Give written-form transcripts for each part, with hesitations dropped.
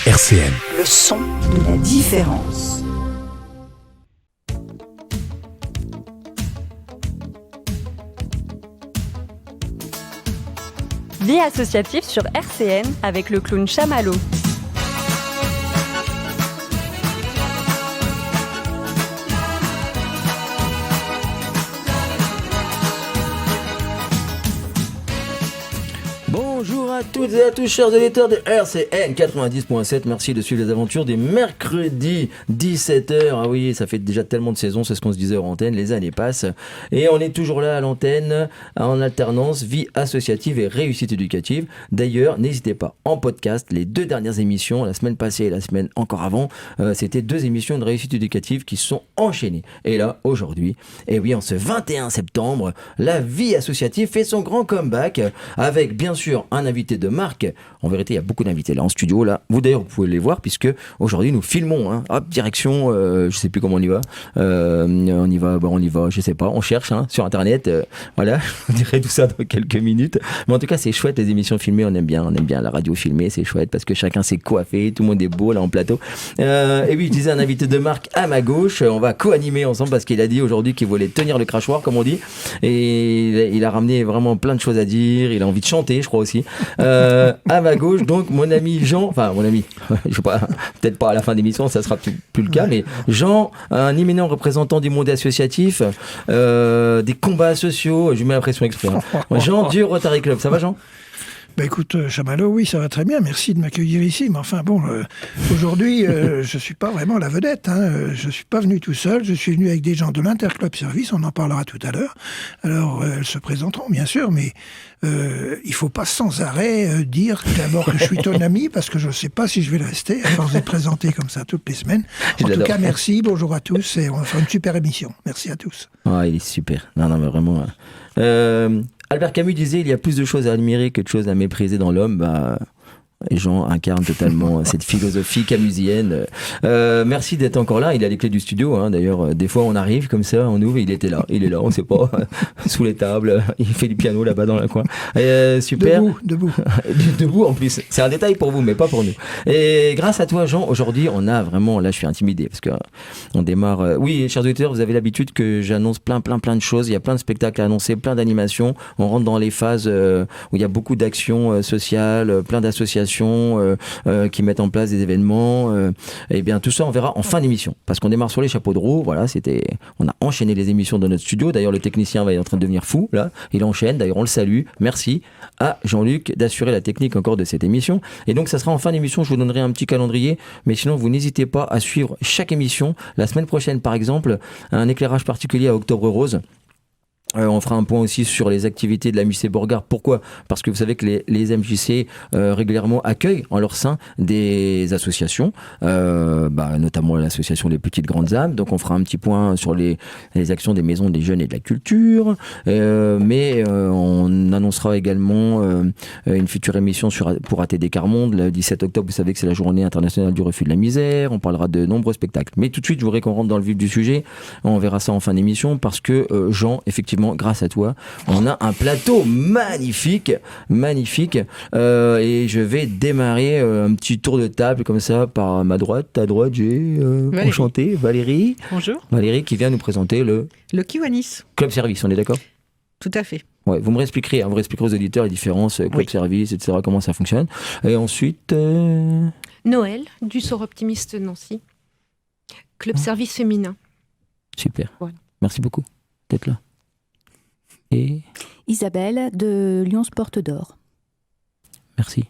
RCN. Le son de la différence. Vie associative sur RCN avec le clown Chamallow. Bonjour à toutes et à tous, chers auditeurs de RCN 90.7. Merci de suivre les aventures des mercredis 17h. Ah oui, ça fait déjà tellement de saisons, c'est ce qu'on se disait hors antenne. Les années passent et on est toujours là à l'antenne en alternance vie associative et réussite éducative. D'ailleurs, n'hésitez pas, en podcast, les 2 dernières émissions, la semaine passée et la semaine encore avant, c'était 2 émissions de réussite éducative qui se sont enchaînées. Et là, aujourd'hui, et oui, en ce 21 septembre, la vie associative fait son grand comeback avec bien sûr un invité de marque. En vérité, il y a beaucoup d'invités là en studio. Là, vous d'ailleurs, vous pouvez les voir puisque aujourd'hui nous filmons. Hein. Hop, direction, je sais plus comment on y va. On y va. Je sais pas. On cherche sur internet. Voilà, on dirait tout ça dans quelques minutes. Mais en tout cas, c'est chouette les émissions filmées. On aime bien la radio filmée. C'est chouette parce que chacun s'est coiffé, tout le monde est beau là en plateau. Et oui, je disais un invité de marque à ma gauche. On va co-animer ensemble parce qu'il a dit aujourd'hui qu'il voulait tenir le crachoir, comme on dit. Et il a ramené vraiment plein de choses à dire. Il a envie de chanter, je crois aussi. À ma gauche, donc mon ami Jean, enfin mon ami, je sais pas, peut-être pas à la fin de l'émission, ça sera plus le cas, mais Jean, un éminent représentant du monde associatif, des combats sociaux, je mets la pression exprès. Jean du Rotary Club, ça va Jean ? Bah écoute, Chamallow, oui, ça va très bien, merci de m'accueillir ici, mais enfin bon, aujourd'hui, je suis pas vraiment la vedette, je suis pas venu tout seul, je suis venu avec des gens de l'Interclub Service, on en parlera tout à l'heure, alors elles se présenteront bien sûr, mais il faut pas sans arrêt dire d'abord que je suis ton ami, parce que je sais pas si je vais le rester, à force d'être présenté comme ça toutes les semaines. En tout cas, merci, bonjour à tous, et on va faire une super émission, merci à tous. Ah, il est super, non mais vraiment... Albert Camus disait il y a plus de choses à admirer que de choses à mépriser dans l'homme. Et Jean incarne totalement cette philosophie camusienne. Merci d'être encore là. Il a les clés du studio. D'ailleurs, des fois on arrive comme ça, on ouvre, il était là. Il est là, on sait pas, sous les tables. Il fait du piano là-bas dans le coin. Super. Debout. Debout en plus. C'est un détail pour vous, mais pas pour nous. Et grâce à toi, Jean, aujourd'hui, on a vraiment. Là, je suis intimidé parce que on démarre. Oui, chers auditeurs, vous avez l'habitude que j'annonce plein de choses. Il y a plein de spectacles à annoncer, plein d'animations. On rentre dans les phases où il y a beaucoup d'actions sociales, plein d'associations. Qui mettent en place des événements, et bien tout ça on verra en fin d'émission parce qu'on démarre sur les chapeaux de roue. Voilà, on a enchaîné les émissions dans notre studio. D'ailleurs le technicien va être en train de devenir fou là, il enchaîne. D'ailleurs on le salue, merci à Jean-Luc d'assurer la technique encore de cette émission. Et donc ça sera en fin d'émission, je vous donnerai un petit calendrier, mais sinon vous n'hésitez pas à suivre chaque émission. La semaine prochaine par exemple, un éclairage particulier à Octobre Rose. On fera un point aussi sur les activités de la MJC Borgard. Pourquoi ? Parce que vous savez que les MJC régulièrement accueillent en leur sein des associations, notamment l'association Les Petites Grandes Âmes. Donc on fera un petit point sur les actions des maisons des jeunes et de la culture. Mais on annoncera également une future émission pour ATD Carmonde. Le 17 octobre, vous savez que c'est la journée internationale du refus de la misère. On parlera de nombreux spectacles. Mais tout de suite, je voudrais qu'on rentre dans le vif du sujet. On verra ça en fin d'émission parce que Jean, effectivement, grâce à toi, on a un plateau magnifique, et je vais démarrer un petit tour de table comme ça par ma droite, ta droite, j'ai enchanté, Valérie. Bonjour. Valérie qui vient nous présenter le Kiwanis. Club Service, on est d'accord ? Tout à fait. Ouais, vous me réexpliquerez aux auditeurs les différences, Club Service, etc., comment ça fonctionne. Et ensuite... Noël, du Sort Optimiste Nancy. Club Service féminin. Super. Voilà. Merci beaucoup d'être là. Et Isabelle de Lyon Porte d'Or. Merci.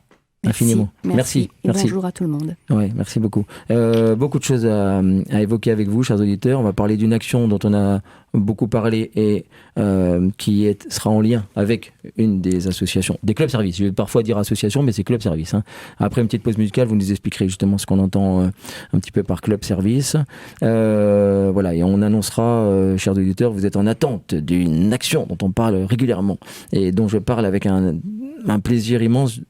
Infiniment. Merci. Et bonjour à tout le monde. Ouais, merci beaucoup. Beaucoup de choses à évoquer avec vous, chers auditeurs. On va parler d'une action dont on a beaucoup parlé et qui sera en lien avec une des associations, des clubs services. Je vais parfois dire association, mais c'est club service. Après une petite pause musicale, vous nous expliquerez justement ce qu'on entend un petit peu par club service. Voilà, et on annoncera, chers auditeurs, vous êtes en attente d'une action dont on parle régulièrement et dont je parle avec un plaisir immense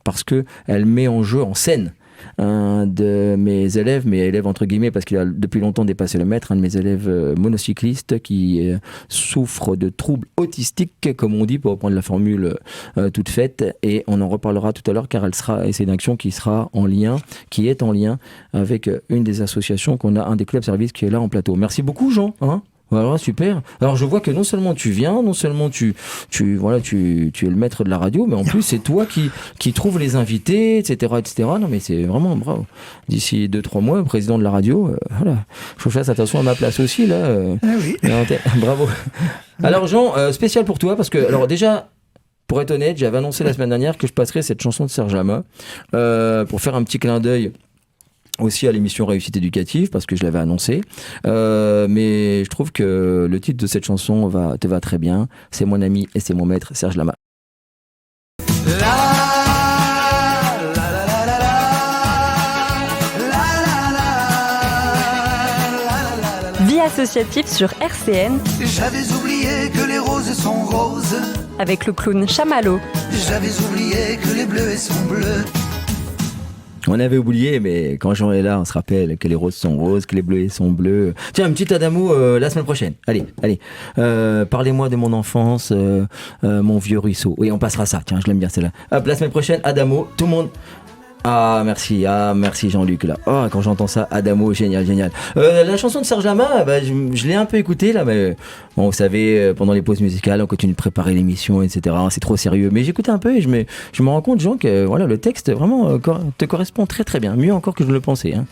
parce que elle met en jeu, en scène, de mes élèves entre guillemets, parce qu'il a depuis longtemps dépassé le maître, un de mes élèves monocyclistes qui souffre de troubles autistiques, comme on dit, pour reprendre la formule toute faite, et on en reparlera tout à l'heure, car c'est une action qui est en lien avec une des associations qu'on a, un des clubs services qui est là en plateau. Merci beaucoup Jean. Voilà, super. Alors je vois que non seulement tu viens, non seulement tu es le maître de la radio, mais en plus c'est toi qui trouve les invités, etc. Non mais c'est vraiment bravo. D'ici 2-3 mois, président de la radio, voilà. Je fasse attention à ma place aussi là. Oui. Bravo. Alors Jean, spécial pour toi, parce que alors déjà, pour être honnête, j'avais annoncé la semaine dernière que je passerais cette chanson de Serge Lama pour faire un petit clin d'œil aussi à l'émission Réussite éducative, parce que je l'avais annoncé, mais je trouve que le titre de cette chanson te va très bien. C'est mon ami et c'est mon maître Serge Lama. Vie associative sur RCN. J'avais oublié que les roses sont roses. Avec le clown Chamallow. J'avais oublié que les bleus sont bleus. On avait oublié, mais quand Jean est là, on se rappelle que les roses sont roses, que les bleus sont bleus. Tiens, un petit Adamo la semaine prochaine. Allez. Parlez-moi de mon enfance, mon vieux ruisseau. Oui, on passera ça. Tiens, je l'aime bien celle-là. Hop, la semaine prochaine, Adamo, tout le monde. Ah merci Jean-Luc là. Oh, quand j'entends ça, Adamo, génial. La chanson de Serge Lama, je l'ai un peu écoutée là, mais bon, vous savez, pendant les pauses musicales, on continue de préparer l'émission, etc. C'est trop sérieux. Mais j'écoutais un peu et je me rends compte, Jean, que voilà, le texte vraiment te correspond très très bien, mieux encore que je le pensais. Hein.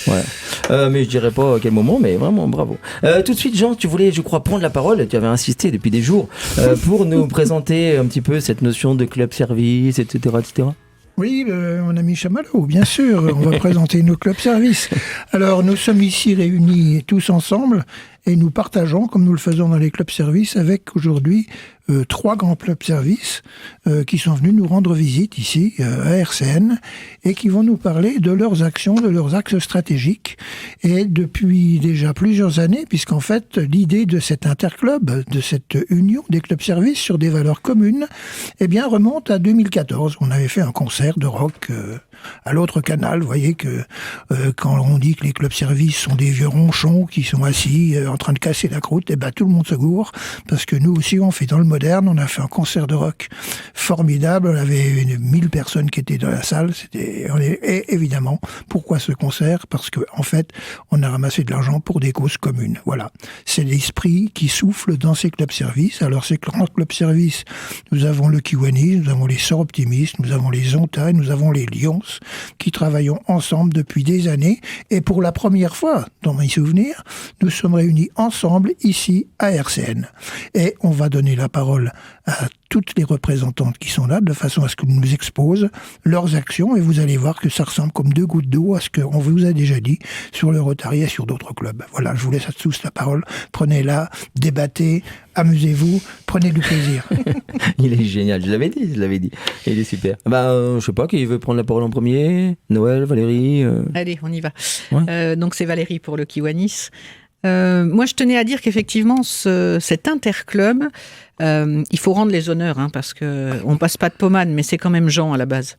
Voilà. Mais je dirais pas à quel moment, mais vraiment bravo. Tout de suite, Jean, tu voulais, je crois, prendre la parole. Tu avais insisté depuis des jours pour nous présenter un petit peu cette notion de club service, etc. Oui, mon ami Chamallow, bien sûr, on va présenter nos clubs services. Alors, nous sommes ici réunis tous ensemble et nous partageons, comme nous le faisons dans les clubs services, avec aujourd'hui 3 grands clubs services qui sont venus nous rendre visite ici à RCN et qui vont nous parler de leurs actions, de leurs axes stratégiques. Et depuis déjà plusieurs années, puisqu'en fait l'idée de cet interclub, de cette union des clubs services sur des valeurs communes, remonte à 2014. On avait fait un concert de rock à l'autre canal. Vous voyez que quand on dit que les clubs services sont des vieux ronchons qui sont assis en train de casser la croûte, tout le monde se gourre, parce que nous aussi on fait dans le moderne. On a fait un concert de rock formidable, on avait 1000 personnes qui étaient dans la salle. Et évidemment, pourquoi ce concert? Parce que en fait, on a ramassé de l'argent pour des causes communes. Voilà, c'est l'esprit qui souffle dans ces clubs services. Alors ces grands clubs services, nous avons le Kiwanis, nous avons les Sœurs Optimistes, nous avons les Zonta, nous avons les Lions, qui travaillons ensemble depuis des années. Et pour la première fois, dans mes souvenirs, nous sommes réunis ensemble ici à RCN. Et on va donner la parole à toutes les représentantes qui sont là, de façon à ce qu'elles nous exposent leurs actions, et vous allez voir que ça ressemble comme 2 gouttes d'eau à ce qu'on vous a déjà dit sur le Rotary et sur d'autres clubs. Voilà, je vous laisse à tous la parole. Prenez-la, débattez, amusez-vous, prenez du plaisir. Il est génial, je l'avais dit. Il est super. Je sais pas, qui veut prendre la parole en premier? Noël, Valérie Allez, on y va. Ouais. Donc c'est Valérie pour le Kiwanis. Moi, je tenais à dire qu'effectivement, cet interclub, il faut rendre les honneurs, parce qu'on passe pas de pommade, mais c'est quand même Jean à la base.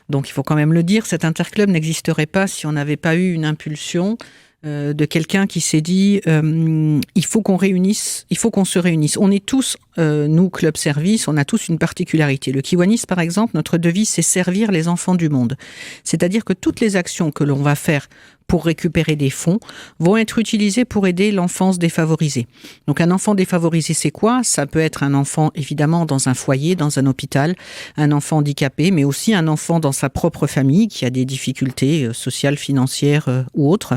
Donc il faut quand même le dire, cet interclub n'existerait pas si on n'avait pas eu une impulsion de quelqu'un qui s'est dit il faut qu'on se réunisse. On est tous, nous, club service, on a tous une particularité. Le Kiwanis, par exemple, notre devise, c'est servir les enfants du monde. C'est-à-dire que toutes les actions que l'on va faire pour récupérer des fonds vont être utilisées pour aider l'enfance défavorisée. Donc un enfant défavorisé, c'est quoi? Ça peut être un enfant, évidemment, dans un foyer, dans un hôpital, un enfant handicapé, mais aussi un enfant dans sa propre famille qui a des difficultés sociales, financières ou autres.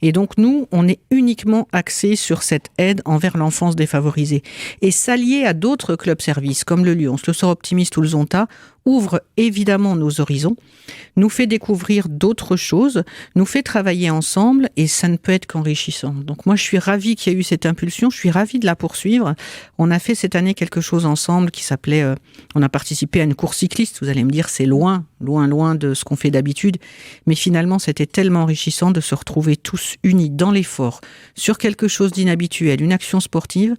Et donc nous, on est uniquement axé sur cette aide envers l'enfance défavorisée. Et s'allier à d'autres clubs services, comme le Lions, le Sœurs Optimistes ou le Zonta, ouvre évidemment nos horizons, nous fait découvrir d'autres choses, nous fait travailler ensemble, et ça ne peut être qu'enrichissant. Donc moi, je suis ravie qu'il y ait eu cette impulsion, je suis ravie de la poursuivre. On a fait cette année quelque chose ensemble qui s'appelait, on a participé à une course cycliste. Vous allez me dire, c'est loin de ce qu'on fait d'habitude, mais finalement, c'était tellement enrichissant de se retrouver tous unis dans l'effort sur quelque chose d'inhabituel, une action sportive,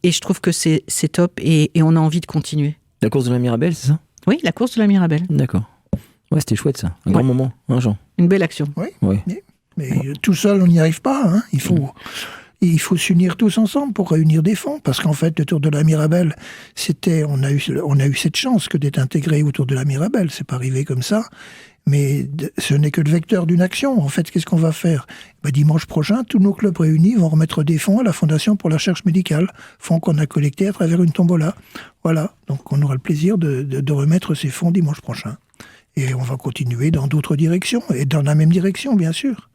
et je trouve que c'est top, et on a envie de continuer. La course de la Mirabelle, c'est ça? Oui, la course de la Mirabelle. D'accord. Ouais, c'était chouette ça. Un grand moment, hein, Jean? Une belle action. Ouais. Mais tout seul, on n'y arrive pas. Hein. Il faut s'unir tous ensemble pour réunir des fonds. Parce qu'en fait, le Tour de la Mirabelle, on a eu cette chance que d'être intégré au Tour de la Mirabelle. C'est pas arrivé comme ça. Mais ce n'est que le vecteur d'une action. En fait, qu'est-ce qu'on va faire? Dimanche prochain, tous nos clubs réunis vont remettre des fonds à la Fondation pour la recherche médicale. Fonds qu'on a collectés à travers une tombola. Voilà. Donc, on aura le plaisir de remettre ces fonds dimanche prochain. Et on va continuer dans d'autres directions. Et dans la même direction, bien sûr.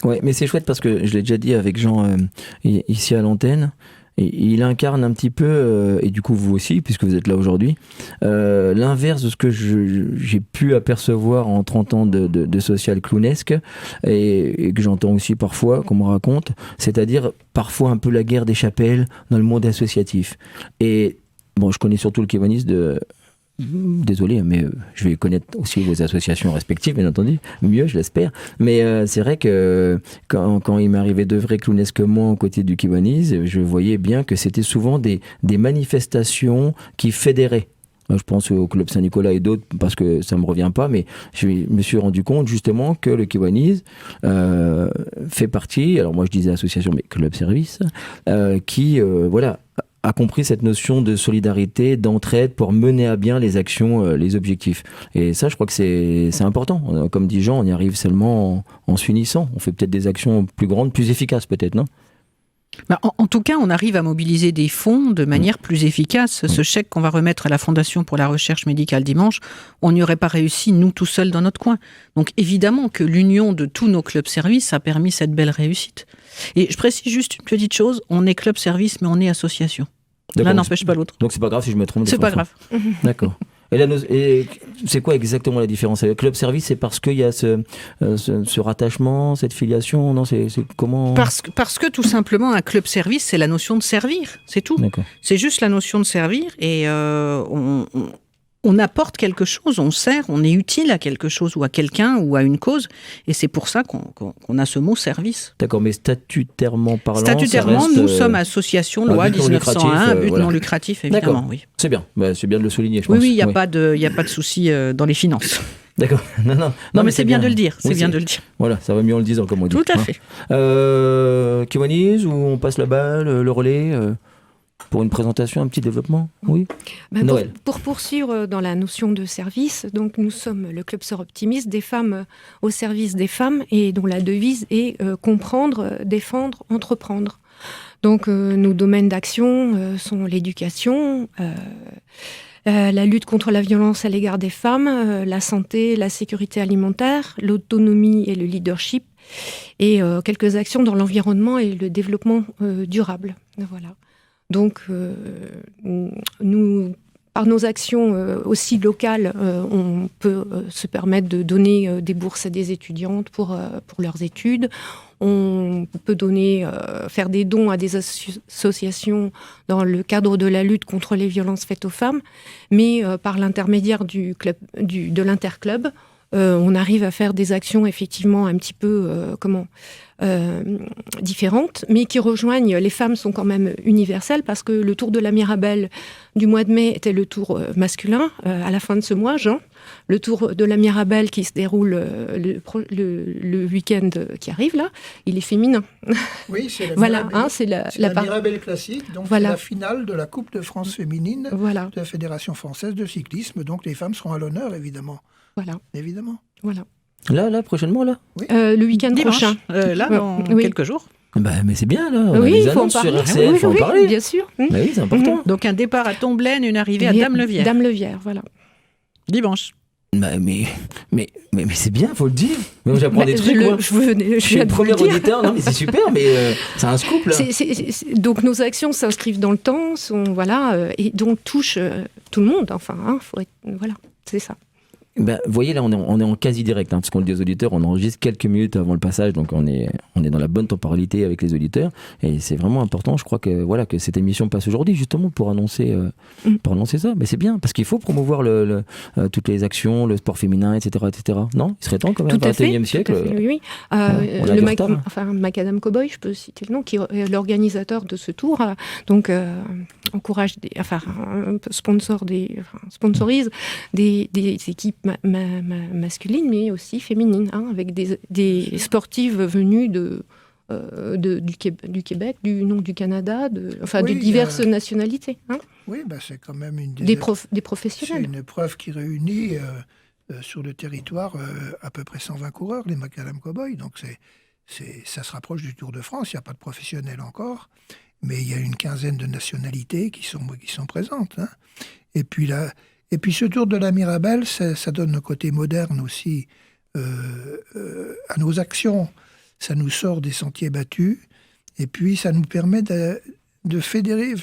Ouais, mais c'est chouette parce que je l'ai déjà dit avec Jean ici à l'antenne. Et il incarne un petit peu, et du coup vous aussi, puisque vous êtes là aujourd'hui, l'inverse de ce que j'ai pu apercevoir en 30 ans de social clownesque, et que j'entends aussi parfois, qu'on me raconte, c'est-à-dire parfois un peu la guerre des chapelles dans le monde associatif. Et bon, je connais surtout le kiwanis désolé, mais je vais connaître aussi vos associations respectives, bien entendu, mieux, je l'espère. Mais c'est vrai que quand il m'arrivait d'œuvrer clownesquement aux côtés du Kiwanis, je voyais bien que c'était souvent des manifestations qui fédéraient. Je pense au Club Saint-Nicolas et d'autres, parce que ça ne me revient pas, mais je me suis rendu compte justement que le Kiwanis fait partie, alors moi je disais association, mais Club Service, qui, voilà, a compris cette notion de solidarité, d'entraide pour mener à bien les actions, les objectifs. Et ça, je crois que c'est important. Comme dit Jean, on y arrive seulement en s'unissant. On fait peut-être des actions plus grandes, plus efficaces peut-être, non ? En tout cas, on arrive à mobiliser des fonds de manière plus efficace. Ce chèque qu'on va remettre à la Fondation pour la recherche médicale dimanche, on n'y aurait pas réussi, nous, tout seuls dans notre coin. Donc évidemment que l'union de tous nos clubs services a permis cette belle réussite. Et je précise juste une petite chose, on est club service, mais on est association. L'un n'empêche pas l'autre. Donc c'est pas grave si je me trompe. C'est pas grave. D'accord. Et c'est quoi exactement la différence? Le club service, c'est parce qu'il y a ce rattachement, cette filiation? Non, c'est comment? Parce que tout simplement, un club service, c'est la notion de servir, c'est tout. D'accord. C'est juste la notion de servir et on apporte quelque chose, on sert, on est utile à quelque chose ou à quelqu'un ou à une cause. Et c'est pour ça qu'on a ce mot service. D'accord, mais statutairement parlant, statutairement, nous sommes association, loi 1901, but non lucratif, évidemment. Oui. C'est bien, c'est bien de le souligner, je pense. Oui, il n'y a pas de souci dans les finances. D'accord. Non, mais c'est bien de le dire. C'est bien de le dire. Voilà, ça va mieux en le disant, comme on dit. Tout à fait. Kiwanis, où on passe la balle, le relais pour une présentation, un petit développement, oui. Noël. Pour poursuivre dans la notion de service, donc nous sommes le Club Sœurs Optimistes, des femmes au service des femmes, et dont la devise est comprendre, défendre, entreprendre. Donc nos domaines d'action sont l'éducation, la lutte contre la violence à l'égard des femmes, la santé, la sécurité alimentaire, l'autonomie et le leadership, et quelques actions dans l'environnement et le développement durable. Voilà. Donc, nous, par nos actions aussi locales, on peut se permettre de donner des bourses à des étudiantes pour leurs études. On peut faire des dons à des associations dans le cadre de la lutte contre les violences faites aux femmes. Mais par l'intermédiaire de l'interclub, on arrive à faire des actions effectivement un petit peu différentes, mais qui rejoignent. Les femmes sont quand même universelles parce que le Tour de la Mirabelle du mois de mai était le tour masculin. À la fin de ce mois, Jean, le Tour de la Mirabelle qui se déroule le week-end qui arrive là, il est féminin. Oui, c'est la voilà, Mirabelle, c'est la Mirabelle classique, donc voilà. C'est la finale de la Coupe de France féminine de la Fédération française de cyclisme. Donc les femmes seront à l'honneur, évidemment. Voilà. Évidemment. Voilà. Là, prochainement, là oui. Le week-end prochain. Dans quelques jours. Mais c'est bien, là. On a des annonces sur RCN, il faut en parler. Bien sûr. Oui, c'est important. Donc un départ à Tomblaine, une arrivée à Dame-le-Vière. Dame-le-Vière, voilà. Dimanche. Mais c'est bien, faut le dire. Mais j'apprends des trucs. Je suis le premier auditeur. Non, mais c'est super, mais c'est un scoop là. Donc nos actions s'inscrivent dans le temps, et donc touchent tout le monde. Enfin, voilà, c'est ça. Vous voyez, là, on est en quasi direct, parce qu'on le dit aux auditeurs, on enregistre quelques minutes avant le passage, donc on est dans la bonne temporalité avec les auditeurs, et c'est vraiment important, je crois que cette émission passe aujourd'hui, justement, pour annoncer ça. Mais c'est bien, parce qu'il faut promouvoir toutes les actions, le sport féminin, etc., etc. Non, il serait temps quand même, tout à 21e siècle. Tout à fait, oui. Macadam Cowboy, je peux citer le nom, qui est l'organisateur de ce tour, donc encourage sponsorise des équipes masculines, mais aussi féminines, hein, avec des sportives venues du Québec, du Canada, de diverses nationalités. Hein. Oui, c'est quand même des professionnels. C'est une épreuve qui réunit sur le territoire à peu près 120 coureurs, les Macadam Cowboys. Donc ça se rapproche du Tour de France. Il n'y a pas de professionnels encore, mais il y a une quinzaine de nationalités qui sont présentes. Hein. Et puis ce Tour de la Mirabelle, ça donne un côté moderne aussi à nos actions. Ça nous sort des sentiers battus, et puis ça nous permet de fédérer,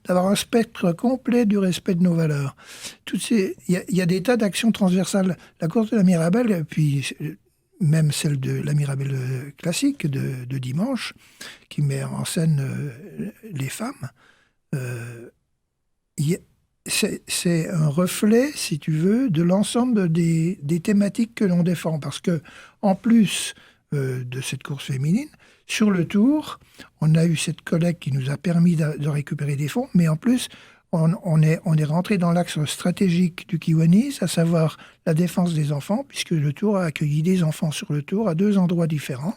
d'avoir un spectre complet du respect de nos valeurs. Il y a des tas d'actions transversales. La course de la Mirabelle, puis même celle de la Mirabelle classique de dimanche, qui met en scène les femmes, c'est un reflet, si tu veux, de l'ensemble des thématiques que l'on défend. Parce que, en plus de cette course féminine, sur le Tour, on a eu cette collecte qui nous a permis de récupérer des fonds, mais en plus, on est rentré dans l'axe stratégique du Kiwanis, à savoir la défense des enfants, puisque le Tour a accueilli des enfants sur le Tour à 2 endroits différents,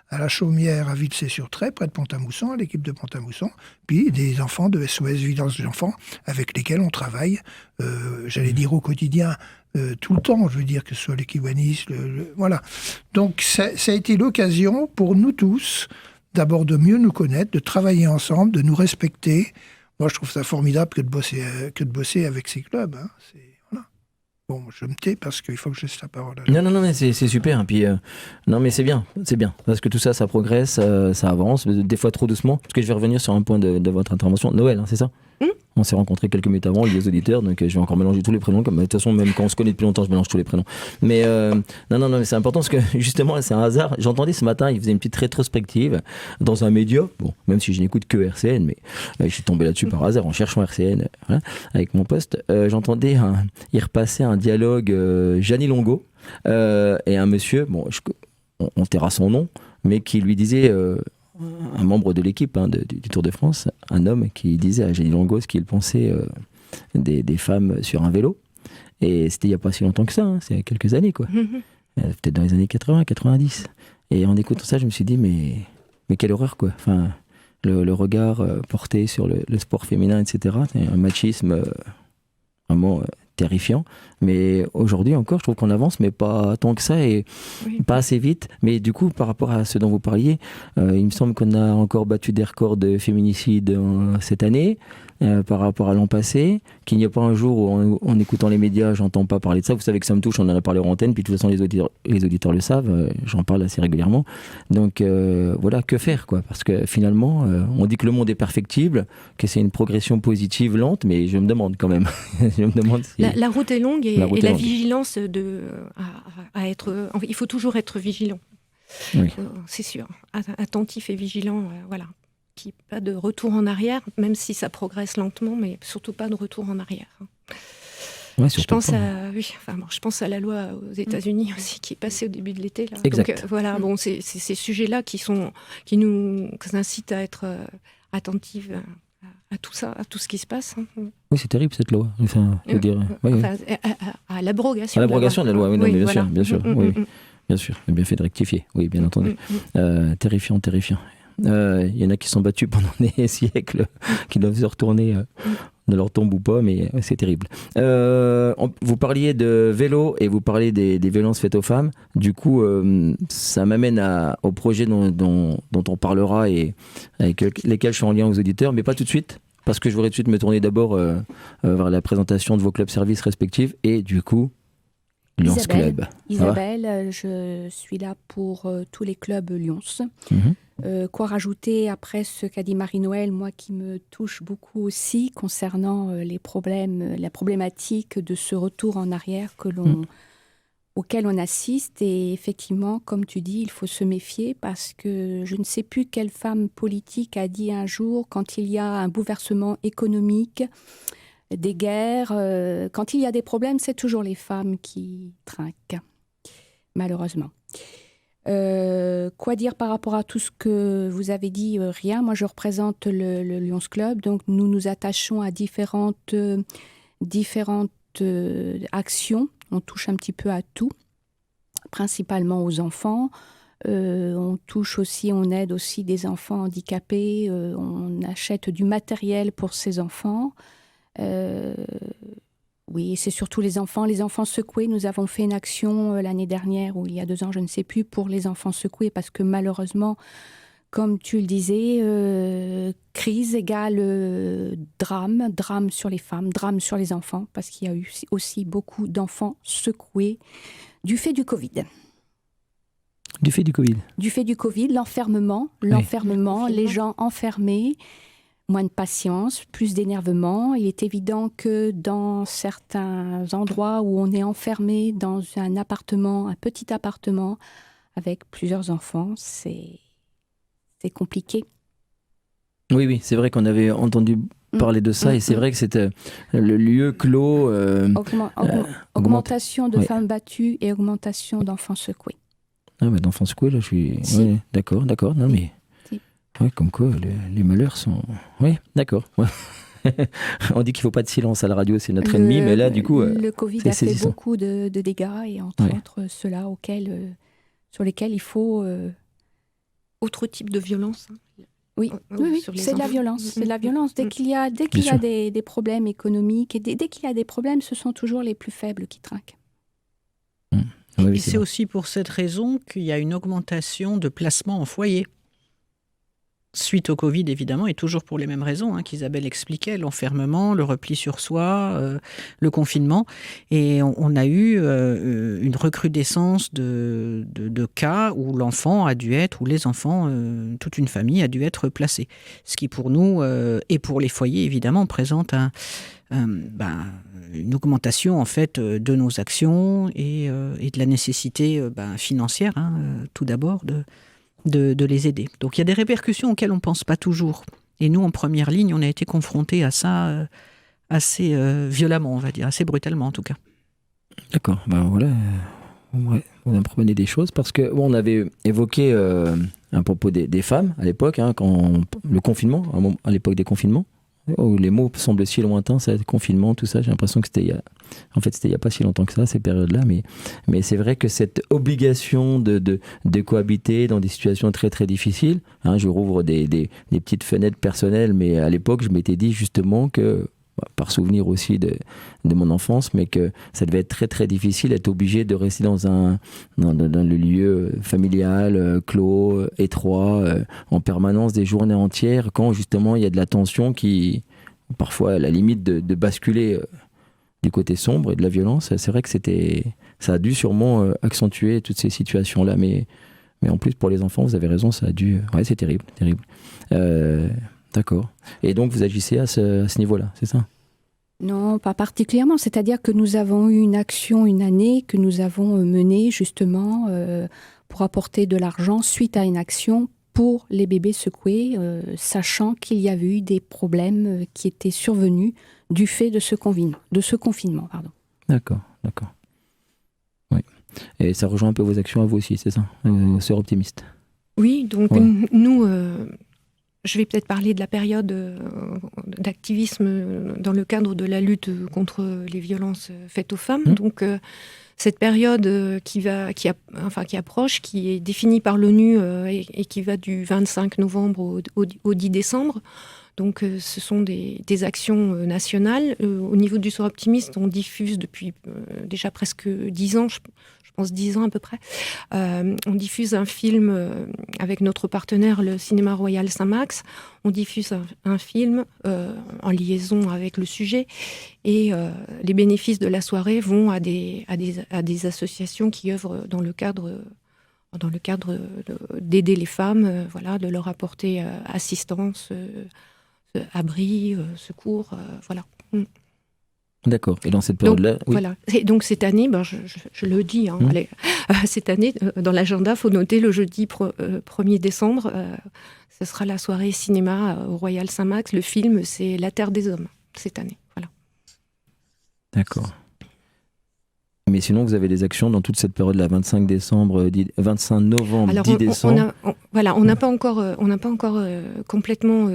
à la Chaumière, à Villecé-sur-Trèves, près de Pont-à-Mousson, à l'équipe de Pont-à-Mousson, puis des enfants de SOS Violence d'enfants avec lesquels on travaille, j'allais dire au quotidien, tout le temps, je veux dire, que ce soit les Kiwanis, voilà. Donc ça a été l'occasion pour nous tous, d'abord de mieux nous connaître, de travailler ensemble, de nous respecter. Moi, je trouve ça formidable que de bosser avec ces clubs. Hein. Voilà. Bon, je me tais parce qu'il faut que je laisse la parole. Non, mais c'est super. Puis, non, mais c'est bien. Parce que tout ça, ça progresse, ça avance, des fois trop doucement. Parce que je vais revenir sur un point de votre intervention. Noël, hein, c'est ça ? On s'est rencontrés quelques minutes avant, les auditeurs, donc je vais encore mélanger tous les prénoms. De toute façon, même quand on se connaît depuis longtemps, je mélange tous les prénoms. Mais non, mais c'est important parce que justement, c'est un hasard. J'entendais ce matin, il faisait une petite rétrospective dans un média. Bon, même si je n'écoute que RCN, mais je suis tombé là-dessus par hasard en cherchant RCN avec mon poste. J'entendais il repassait un dialogue Jeannie Longo et un monsieur, on taira son nom, mais qui lui disait. Un membre de l'équipe du Tour de France, un homme qui disait à Jeannie Longo ce qu'il pensait des femmes sur un vélo. Et c'était il n'y a pas si longtemps que ça, c'est il y a quelques années, quoi. Peut-être dans les années 80, 90. Et en écoutant ça, je me suis dit, mais quelle horreur, quoi. Enfin, le regard porté sur le sport féminin, etc. C'est un machisme vraiment terrifiant. Mais aujourd'hui encore, je trouve qu'on avance, mais pas tant que ça et pas assez vite. Mais du coup, par rapport à ce dont vous parliez, il me semble qu'on a encore battu des records de féminicide cette année par rapport à l'an passé, qu'il n'y a pas un jour où en écoutant les médias, j'entends pas parler de ça. Vous savez que ça me touche, on en a parlé en antenne, puis de toute façon les auditeurs le savent, j'en parle assez régulièrement. Donc voilà, que faire, quoi. Parce que finalement, on dit que le monde est perfectible, que c'est une progression positive lente, mais je me demande quand même. Je me demande si... La route est longue et la vigilance à être... Il faut toujours être vigilant. Oui. C'est sûr. Attentif et vigilant, voilà. Pas de retour en arrière, même si ça progresse lentement, mais surtout pas de retour en arrière. Ouais, je pense à la loi aux États-Unis aussi qui est passée au début de l'été. Là. Exact. Donc voilà, c'est ces sujets-là qui nous incitent à être attentifs à tout ça, à tout ce qui se passe. Oui, c'est terrible cette loi. Enfin, je veux dire, à l'abrogation. À l'abrogation de la loi, oui, non, mais voilà. bien sûr. Oui. Bien sûr, bien fait de rectifier, oui, bien entendu. Terrifiant. Il y en a qui sont battus pendant des siècles, qui doivent se retourner dans leur tombe ou pas, mais c'est terrible. Vous parliez de vélo et vous parliez des violences faites aux femmes. Du coup, ça m'amène au projet dont on parlera et avec lesquels je suis en lien aux auditeurs, mais pas tout de suite, parce que je voudrais tout de suite me tourner d'abord vers la présentation de vos clubs services respectifs et du coup, Lyons Club. Isabelle, je suis là pour tous les clubs Lyons. Quoi rajouter après ce qu'a dit Marie-Noël, moi qui me touche beaucoup aussi concernant la problématique de ce retour en arrière auquel on assiste. Et effectivement, comme tu dis, il faut se méfier parce que je ne sais plus quelle femme politique a dit un jour, quand il y a un bouleversement économique, des guerres, quand il y a des problèmes, c'est toujours les femmes qui trinquent, malheureusement. Quoi dire par rapport à tout ce que vous avez dit? Rien. Moi, je représente le Lyons Club, donc nous nous attachons à différentes actions On touche un petit peu à tout, principalement aux enfants. On aide aussi des enfants handicapés. On achète du matériel pour ces enfants. Oui, c'est surtout les enfants secoués. Nous avons fait une action l'année dernière, ou il y a 2 ans, je ne sais plus, pour les enfants secoués, parce que malheureusement, comme tu le disais, crise égale drame, drame sur les femmes, drame sur les enfants, parce qu'il y a eu aussi beaucoup d'enfants secoués du fait du Covid. Du fait du Covid. Du fait du Covid, l'enfermement, les gens enfermés, moins de patience, plus d'énervement. Il est évident que dans certains endroits où on est enfermé dans un petit appartement, avec plusieurs enfants, c'est compliqué. Oui, c'est vrai qu'on avait entendu parler de ça, et c'est vrai que c'était le lieu clos. Augmentation de femmes battues et augmentation d'enfants secoués. Ah, mais d'enfants secoués, là, je suis... Si. Oui, d'accord, non mais... Si. Ouais, comme quoi, les malheurs sont... Oui, d'accord. Ouais. On dit qu'il ne faut pas de silence à la radio, c'est notre ennemi, mais là, du coup... Le Covid a fait beaucoup de dégâts, et entre autres, ceux-là sur lesquels il faut... Autre type de violence. Oui, c'est de la violence. C'est de la violence. Dès qu'il y a des problèmes économiques, et dès qu'il y a des problèmes, ce sont toujours les plus faibles qui trinquent. Et c'est aussi pour cette raison qu'il y a une augmentation de placements en foyer. Suite au Covid, évidemment, et toujours pour les mêmes raisons qu'Isabelle expliquait, l'enfermement, le repli sur soi, le confinement. Et on a eu une recrudescence de cas où l'enfant a dû être, où les enfants, toute une famille a dû être placée. Ce qui pour nous, et pour les foyers, évidemment, présente une augmentation en fait de nos actions et de la nécessité financière, tout d'abord, de les aider. Donc il y a des répercussions auxquelles on ne pense pas toujours. Et nous, en première ligne, on a été confrontés à ça assez violemment, on va dire, assez brutalement en tout cas. D'accord, voilà. Ouais, vous apprenez des choses, parce que on avait évoqué à propos des femmes à l'époque, quand le confinement, à l'époque des confinements, où les mots semblent si lointains, ça, confinement, tout ça, j'ai l'impression que c'était il y a pas si longtemps que ça, ces périodes-là, mais c'est vrai que cette obligation de cohabiter dans des situations très très difficiles, je rouvre des petites fenêtres personnelles, mais à l'époque je m'étais dit justement que, par souvenir aussi de mon enfance, mais que ça devait être très très difficile d'être obligé de rester dans le lieu familial, clos, étroit, en permanence des journées entières, quand justement il y a de la tension qui, parfois à la limite de basculer du côté sombre et de la violence. C'est vrai que ça a dû sûrement accentuer toutes ces situations-là, mais en plus pour les enfants, vous avez raison, ça a dû... Ouais, c'est terrible. D'accord. Et donc, vous agissez à ce niveau-là, c'est ça ? Non, pas particulièrement. C'est-à-dire que nous avons eu une action une année que nous avons menée justement pour apporter de l'argent suite à une action pour les bébés secoués, sachant qu'il y avait eu des problèmes qui étaient survenus du fait de ce confinement. Pardon. D'accord. Oui. Et ça rejoint un peu vos actions à vous aussi, c'est ça ? Sœurs optimistes. Oui, donc nous... Je vais peut-être parler de la période d'activisme dans le cadre de la lutte contre les violences faites aux femmes. Donc, cette période qui approche, qui est définie par l'ONU et qui va du 25 novembre au 10 décembre. Donc, ce sont des actions nationales. Au niveau du Soir Optimiste, on diffuse depuis déjà presque 10 ans, je pense 10 ans à peu près. On diffuse un film avec notre partenaire, le Cinéma Royal Saint-Max. On diffuse un film en liaison avec le sujet. Et les bénéfices de la soirée vont à des associations qui œuvrent dans le cadre d'aider les femmes, de leur apporter assistance, abri, secours, voilà. D'accord. Et dans cette période-là... Donc, voilà. Et donc cette année, je le dis, cette année, dans l'agenda, il faut noter le jeudi 1er décembre, ce sera la soirée cinéma au Royal Saint-Max. Le film, c'est La Terre des Hommes, cette année. Voilà. D'accord. Mais sinon, vous avez des actions dans toute cette période-là, 25 novembre, 10 décembre. Voilà, on n'a pas encore complètement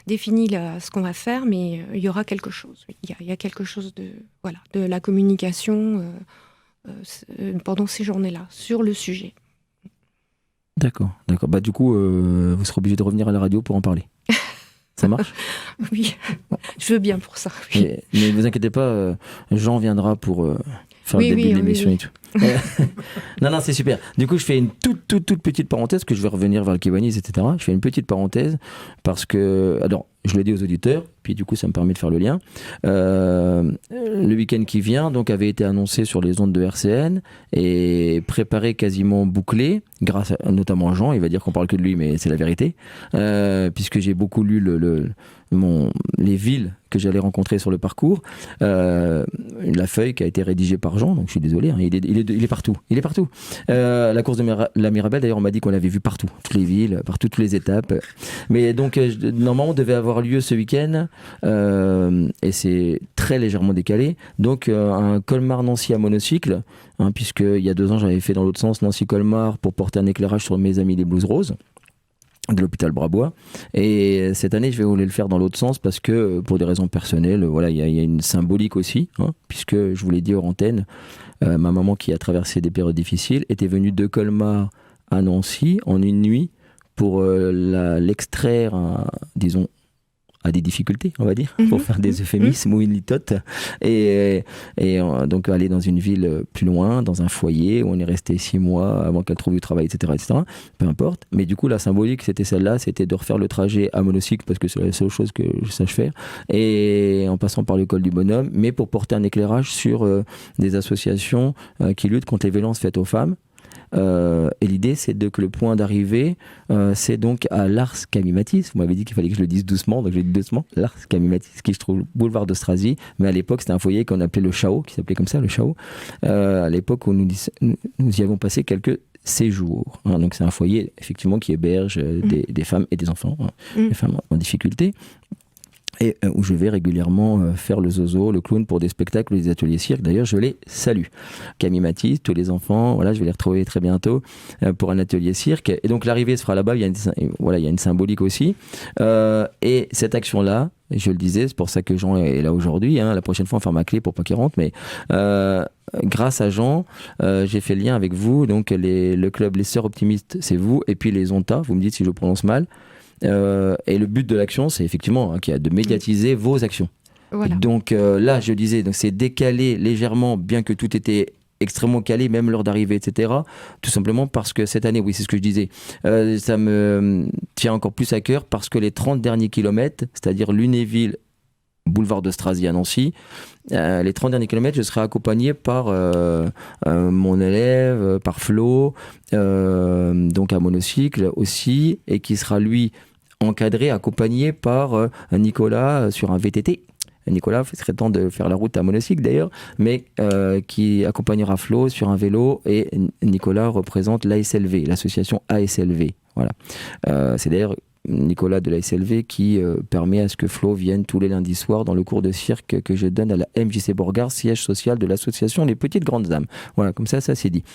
défini ce qu'on va faire, mais il y aura quelque chose. Il y a quelque chose de la communication pendant ces journées-là sur le sujet. D'accord. Bah du coup, vous serez obligé de revenir à la radio pour en parler. Ça marche ? Oui, je veux bien pour ça. Oui. Mais ne vous inquiétez pas, Jean viendra pour faire le début de l'émission et tout. Non, c'est super. Du coup, je fais une toute petite parenthèse, que je vais revenir vers le Kiwanis, etc. Je fais une petite parenthèse parce que, alors, je le dis aux auditeurs, puis du coup, ça me permet de faire le lien. Le week-end qui vient, donc, avait été annoncé sur les ondes de RCN et préparé quasiment bouclé, grâce notamment à Jean. Il va dire qu'on parle que de lui, mais c'est la vérité, puisque j'ai beaucoup lu les villes que j'allais rencontrer sur le parcours. La feuille qui a été rédigée par Jean, donc je suis désolé, hein, il est partout. Il est partout. La course de la Mirabelle, d'ailleurs, on m'a dit qu'on l'avait vu partout, toutes les villes, partout, toutes les étapes. Mais donc, normalement, on devait avoir lieu ce week-end, et c'est très légèrement décalé. Donc, un Colmar-Nancy à monocycle, hein, puisqu'il y a 2 ans, j'avais fait dans l'autre sens Nancy-Colmar pour porter un éclairage sur mes amis les Blues Roses de l'hôpital Brabois, et cette année je vais vouloir le faire dans l'autre sens parce que pour des raisons personnelles, voilà, il y a une symbolique aussi, hein, puisque je vous l'ai dit hors antenne, ma maman qui a traversé des périodes difficiles était venue de Colmar à Nancy en une nuit pour l'extraire, disons, à des difficultés, on va dire, pour faire des euphémismes ou une litote, et donc aller dans une ville plus loin, dans un foyer où on est resté 6 mois avant qu'elle trouve du travail, etc., peu importe. Mais du coup, la symbolique, c'était celle-là, c'était de refaire le trajet à monocycle, parce que c'est la seule chose que je sache faire, et en passant par le col du Bonhomme, mais pour porter un éclairage sur des associations qui luttent contre les violences faites aux femmes. Et l'idée, c'est que le point d'arrivée, c'est donc à Lars Kamimatis. Vous m'avez dit qu'il fallait que je le dise doucement, donc je le dis doucement. Lars Kamimatis, qui se trouve boulevard d'Austrasie. Mais à l'époque, c'était un foyer qu'on appelait le Chao, qui s'appelait comme ça, le Chao. À l'époque où nous y avons passé quelques séjours. Hein, donc c'est un foyer, effectivement, qui héberge des femmes et des enfants, des femmes en difficulté. Et où je vais régulièrement faire le zozo, le clown pour des spectacles ou des ateliers cirque. D'ailleurs, je les salue. Camille Mathis, tous les enfants, voilà, je vais les retrouver très bientôt pour un atelier cirque. Et donc l'arrivée se fera là-bas, il y a une symbolique aussi. Et cette action-là, je le disais, c'est pour ça que Jean est là aujourd'hui. Hein, la prochaine fois, on ferme ma clé pour pas qu'il rentre. Mais grâce à Jean, j'ai fait le lien avec vous. Donc le club Les Sœurs Optimistes, c'est vous. Et puis les Onta, vous me dites si je prononce mal. Et le but de l'action, c'est effectivement de médiatiser vos actions. Voilà. Donc là, je disais, donc c'est décalé légèrement, bien que tout était extrêmement calé, même l'heure d'arrivée, etc. Tout simplement parce que cette année, oui, c'est ce que je disais, ça me tient encore plus à cœur parce que les 30 derniers kilomètres, c'est-à-dire Lunéville, boulevard d'Austrasie à Nancy, les 30 derniers kilomètres, je serai accompagné par mon élève, par Flo, donc à monocycle aussi, et qui sera lui encadré, accompagné par Nicolas sur un VTT. Nicolas, il serait temps de faire la route à monocycle d'ailleurs, mais qui accompagnera Flo sur un vélo, et Nicolas représente l'ASLV, l'association ASLV. Voilà. C'est d'ailleurs Nicolas de l'ASLV qui permet à ce que Flo vienne tous les lundis soirs dans le cours de cirque que je donne à la MJC Borgard, siège social de l'association Les Petites Grandes Âmes. Voilà, comme ça c'est dit.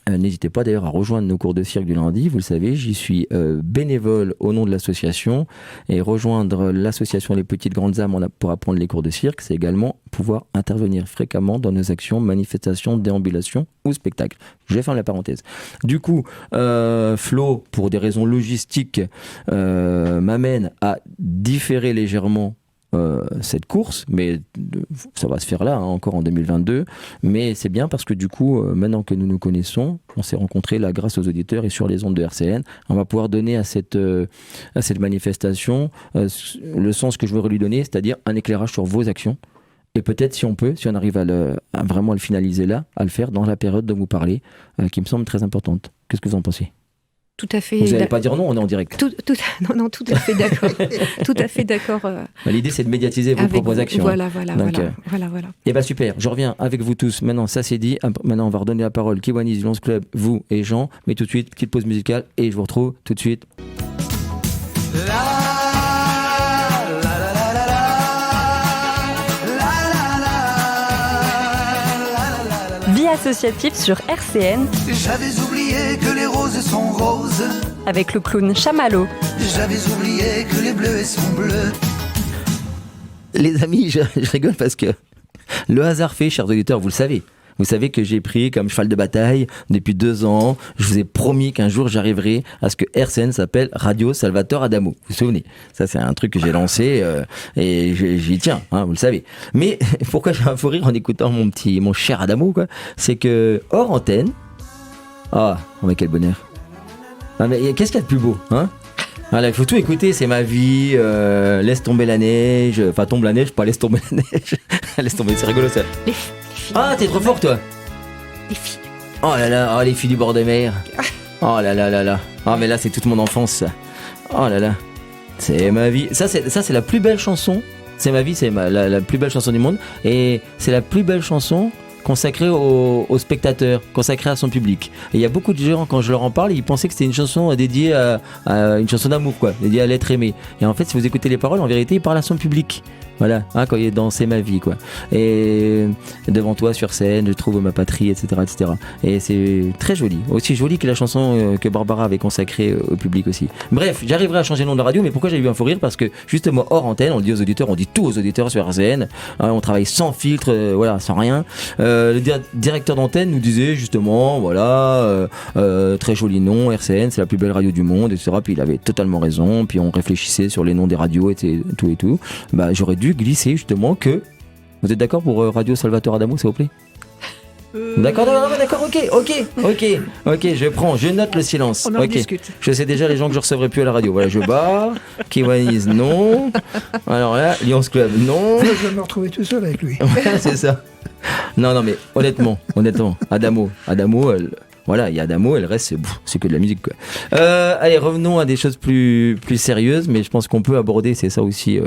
N'hésitez pas d'ailleurs à rejoindre nos cours de cirque du lundi, vous le savez, j'y suis bénévole au nom de l'association, et rejoindre l'association Les Petites Grandes Âmes pour apprendre les cours de cirque, c'est également pouvoir intervenir fréquemment dans nos actions, manifestations, déambulations ou spectacles. Je vais faire la parenthèse. Du coup, Flo, pour des raisons logistiques, m'amène à différer légèrement cette course, mais ça va se faire là, hein, encore en 2022, mais c'est bien parce que du coup, maintenant que nous nous connaissons, on s'est rencontrés là grâce aux auditeurs et sur les ondes de RCN, on va pouvoir donner à cette manifestation le sens que je veux lui donner, c'est-à-dire un éclairage sur vos actions, et peut-être si on arrive à vraiment le finaliser là, à le faire dans la période dont vous parlez, qui me semble très importante. Qu'est-ce que vous en pensez ? Tout à fait. Vous n'allez pas dire non, on est en direct. Non, tout à fait d'accord. Tout à fait d'accord. L'idée, c'est de médiatiser vos propres actions. Voilà. Et bien super, je reviens avec vous tous. Maintenant, ça c'est dit. Maintenant, on va redonner la parole Kiwanis du Lions Club, vous et Jean. Mais tout de suite, petite pause musicale et je vous retrouve tout de suite. associatif sur RCN J'avais oublié que les roses sont roses. avec le clown Chamallow. J'avais oublié que les bleus sont bleus. Les amis, je rigole parce que le hasard fait, chers auditeurs, vous le savez. Vous savez que j'ai pris comme cheval de bataille depuis 2 ans. Je vous ai promis qu'un jour j'arriverai à ce que RCN s'appelle Radio Salvatore Adamo. Vous vous souvenez? Ça, c'est un truc que j'ai lancé et j'y tiens, hein, vous le savez. Mais pourquoi j'ai un fou rire en écoutant mon cher Adamo, quoi? C'est que hors antenne, oh mais quel bonheur. Ah, mais qu'est-ce qu'il y a de plus beau, hein? Voilà, il faut tout écouter, c'est ma vie, laisse tomber la neige, enfin tombe la neige, pas laisse tomber la neige, laisse tomber, c'est rigolo ça. Les filles. Ah, t'es trop fort toi. Les filles. Oh là là, oh, les filles du bord de mer. Oh là là là là. Ah mais là c'est toute mon enfance ça. Oh là là. C'est ma vie. Ça c'est la plus belle chanson. C'est ma vie, c'est la plus belle chanson du monde. Et c'est la plus belle chanson consacrée aux spectateurs, consacrée à son public. Et il y a beaucoup de gens, quand je leur en parle, ils pensaient que c'était une chanson dédiée à une chanson d'amour, quoi, dédiée à l'être aimé. Et en fait, si vous écoutez les paroles, en vérité, il parle à son public. Voilà, hein, quand il est dans C'est ma vie, quoi. Et devant toi sur scène, je trouve ma patrie, etc., etc. Et c'est très joli, aussi joli que la chanson que Barbara avait consacrée au public aussi. Bref, j'arriverai à changer le nom de la radio, mais pourquoi j'ai eu un fou rire? Parce que justement hors antenne, on le dit aux auditeurs, on dit tout aux auditeurs sur RCN. Hein, on travaille sans filtre, voilà, sans rien. Le directeur d'antenne nous disait justement, voilà, très joli nom, RCN, c'est la plus belle radio du monde, etc. Puis il avait totalement raison. Puis on réfléchissait sur les noms des radios, et tout et tout. Bah, j'aurais dû glisser justement que vous êtes d'accord pour Radio Salvatore Adamo, s'il vous plaît? D'accord, ok, je note le silence. On en Ok. discute. Je sais déjà les gens que je recevrai plus à la radio. Voilà, je barre. Kiwanis, non. Alors là, Lions Club, non. Je vais me retrouver tout seul avec lui. Ouais, c'est ça. Non, mais honnêtement, Adamo, voilà, il y a Adamo, et le reste, c'est que de la musique, quoi. Allez, revenons à des choses plus sérieuses, mais je pense qu'on peut aborder, c'est ça aussi,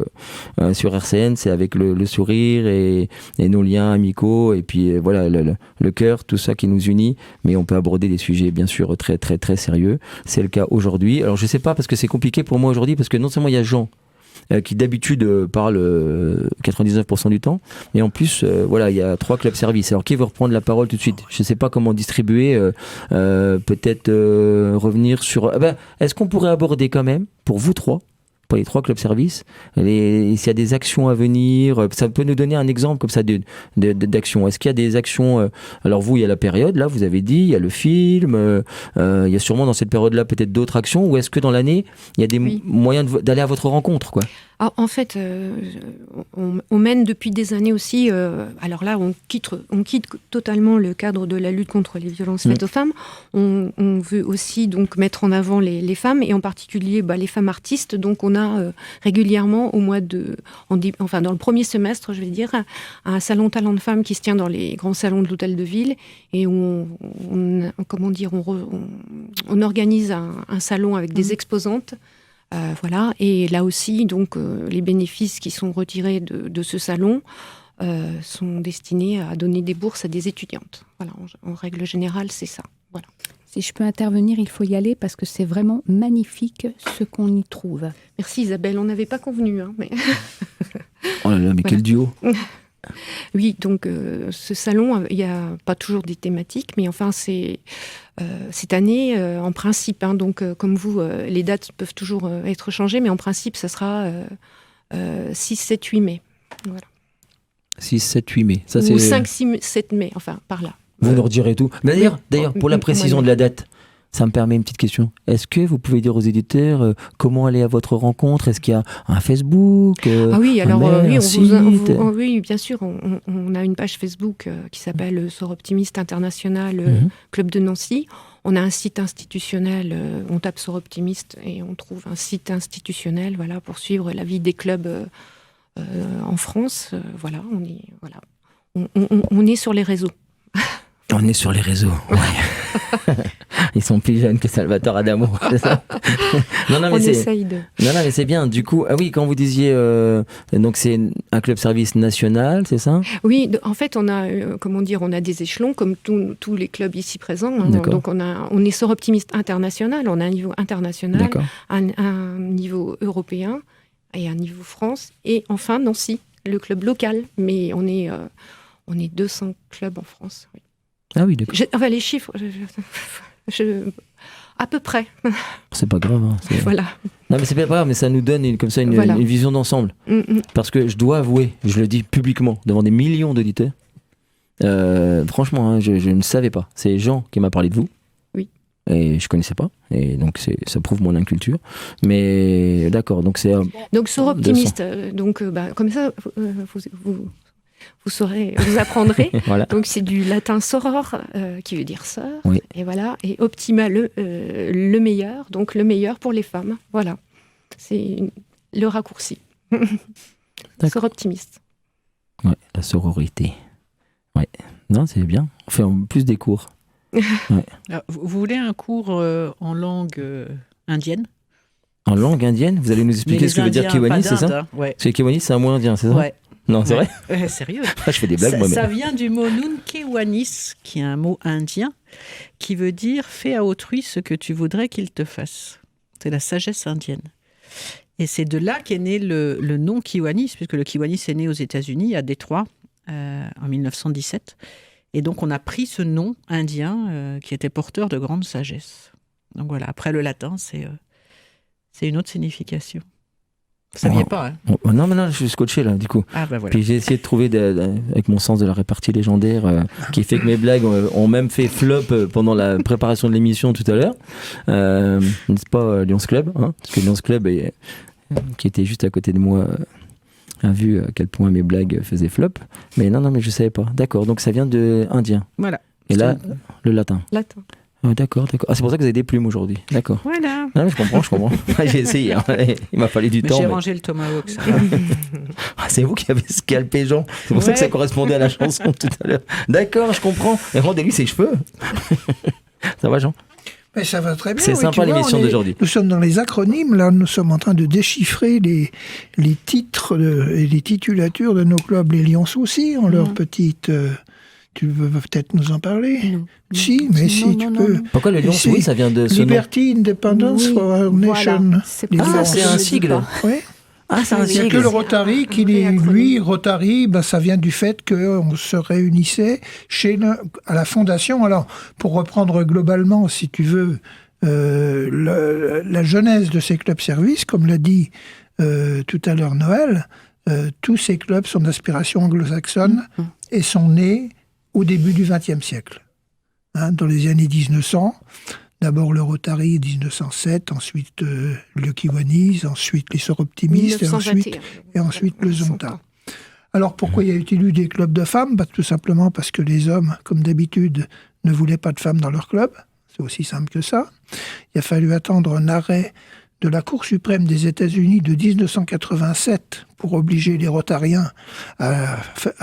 sur RCN, c'est avec le sourire et nos liens amicaux, et puis voilà, le cœur, tout ça qui nous unit, mais on peut aborder des sujets, bien sûr, très, très, très sérieux. C'est le cas aujourd'hui. Alors, je sais pas, parce que c'est compliqué pour moi aujourd'hui, parce que non seulement il y a Jean, qui d'habitude parle 99% du temps, mais en plus voilà, il y a 3 clubs services. Alors qui veut reprendre la parole tout de suite? Je ne sais pas comment distribuer, peut-être revenir sur est-ce qu'on pourrait aborder quand même pour vous 3, pour les 3 clubs services, s'il y a des actions à venir, ça peut nous donner un exemple comme ça d'actions. Est-ce qu'il y a des actions, alors vous, il y a la période, là, vous avez dit, il y a le film, il y a sûrement dans cette période-là peut-être d'autres actions, ou est-ce que dans l'année, il y a des moyens d'aller à votre rencontre, quoi? Ah, en fait, on mène depuis des années aussi, alors là, on quitte totalement le cadre de la lutte contre les violences faites aux femmes. On veut aussi donc mettre en avant les femmes, et en particulier les femmes artistes. Donc on a régulièrement, au mois de, dans le premier semestre, je vais dire, un salon talent de femmes qui se tient dans les grands salons de l'hôtel de ville, et où on organise un salon avec des exposantes. Voilà, et là aussi, donc, les bénéfices qui sont retirés de ce salon sont destinés à donner des bourses à des étudiantes. Voilà, en règle générale, c'est ça. Voilà. Si je peux intervenir, il faut y aller parce que c'est vraiment magnifique ce qu'on y trouve. Merci Isabelle, on n'avait pas convenu. Hein, mais... Oh là là, mais quel duo! Oui, donc ce salon, il n'y a pas toujours des thématiques, mais enfin c'est cette année, en principe, hein, donc comme vous, les dates peuvent toujours être changées, mais en principe, ça sera 6, 7, 8 mai. Voilà. 6, 7, 8 mai. Ça, ou c'est... 5, 6, 7 mai, enfin par là. Vous nous redirez tout. D'ailleurs, pour la précision de la date, ça me permet une petite question. Est-ce que vous pouvez dire aux éditeurs comment aller à votre rencontre? Est-ce qu'il y a un Facebook, Ah oui, alors un mail, oui, un site? Oui, bien sûr, on a une page Facebook qui s'appelle Sort Optimiste International Club de Nancy. On a un site institutionnel, on tape Sort Optimiste et on trouve un site institutionnel, voilà, pour suivre la vie des clubs en France. Voilà, on est sur les réseaux. On est sur les réseaux. Ouais. Ils sont plus jeunes que Salvatore Adamo, c'est ça? Non, on essaye de... Non, mais c'est bien. Du coup, ah oui, quand vous disiez, donc c'est un club service national, c'est ça? Oui, en fait, on a, on a des échelons comme tous les clubs ici présents. Hein, donc on est Sort Optimiste international. On a un niveau international, un niveau européen et un niveau France, et enfin Nancy, le club local. Mais on est 200 clubs en France. Oui. Ah oui, d'accord. Enfin, les chiffres, à peu près. C'est pas grave. Hein, Voilà. Non, mais c'est pas grave, mais ça nous donne Voilà. une vision d'ensemble. Parce que je dois avouer, je le dis publiquement, devant des millions d'auditeurs, franchement, hein, je ne savais pas. C'est Jean qui m'a parlé de vous. Oui. Et je connaissais pas. Et donc, ça prouve mon inculture. Mais d'accord, donc c'est... Donc, sort optimiste. Comme ça, vous saurez, vous apprendrez. Voilà. Donc, c'est du latin soror, qui veut dire sœur. Oui. Et voilà. Et optima, le meilleur. Donc, le meilleur pour les femmes. Voilà. C'est le raccourci. Sort optimiste. Ouais, la sororité. Ouais. Non, c'est bien. On fait en plus des cours. Ouais. Alors, vous voulez un cours en langue indienne? En langue indienne, vous allez nous expliquer ce que veut dire Kiwani, c'est ça? Hein, ouais. Parce que Kiwani, c'est un mot indien, c'est ça? Ouais. Non, c'est vrai? Sérieux? Je fais des blagues moi-même. Ça vient du mot nunkewanis, qui est un mot indien, qui veut dire « fais à autrui ce que tu voudrais qu'il te fasse ». C'est la sagesse indienne. Et c'est de là qu'est né le nom Kiwanis, puisque le Kiwanis est né aux États-Unis, à Détroit, en 1917. Et donc, on a pris ce nom indien qui était porteur de grande sagesse. Donc voilà, après le latin, c'est une autre signification. Vous ne saviez pas, hein? Non, mais non, je suis scotché là, du coup. Ah, ben voilà. Puis j'ai essayé de trouver, avec mon sens de la répartie légendaire, qui fait que mes blagues ont même fait flop pendant la préparation de l'émission tout à l'heure. N'est-ce pas, Lions Club, hein? Parce que Lions Club, qui était juste à côté de moi, a vu à quel point mes blagues faisaient flop. Mais non, mais je savais pas. D'accord, donc ça vient de indien. Voilà. Et là, le latin. Latin. Oh, d'accord. Ah, c'est pour ça que vous avez des plumes aujourd'hui. D'accord. Voilà. Non, mais je comprends. J'ai essayé. Hein. Il m'a fallu du temps. J'ai rangé le tomahawk. Ça. C'est vous qui avez scalpé Jean. C'est pour ça que ça correspondait à la chanson tout à l'heure. D'accord, je comprends. Mais rendez-lui ses cheveux. Ça va, Jean? Mais ça va très bien. C'est sympa l'émission d'aujourd'hui. Nous sommes dans les acronymes, là, nous sommes en train de déchiffrer les titres et les titulatures de nos clubs. Les Lions aussi ont leur petite... tu veux peut-être nous en parler? Non. Si, mais si, tu peux. Non. Pourquoi le Lions? Oui, ça vient de ce Liberty, Independence Oui, for Our Nation. voilà. C'est Les pas Lions. ça, c'est je un le dis sigle. pas. Oui. Ah, c'est un Il n'y a sigle. que le Rotary qui, Rotary, ça vient du fait qu'on se réunissait à la fondation. Alors, pour reprendre globalement, si tu veux, la genèse de ces clubs-services, comme l'a dit tout à l'heure Noël, tous ces clubs sont d'inspiration anglo-saxonne et sont nés au début du XXe siècle. Hein, dans les années 1900, d'abord le Rotary 1907, ensuite le Kiwanis, ensuite les Sœurs Optimistes et ensuite le Zonta. Alors pourquoi y a-t-il eu des clubs de femmes? Tout simplement parce que les hommes, comme d'habitude, ne voulaient pas de femmes dans leur club. C'est aussi simple que ça. Il a fallu attendre un arrêt de la Cour suprême des États-Unis de 1987 pour obliger les Rotariens à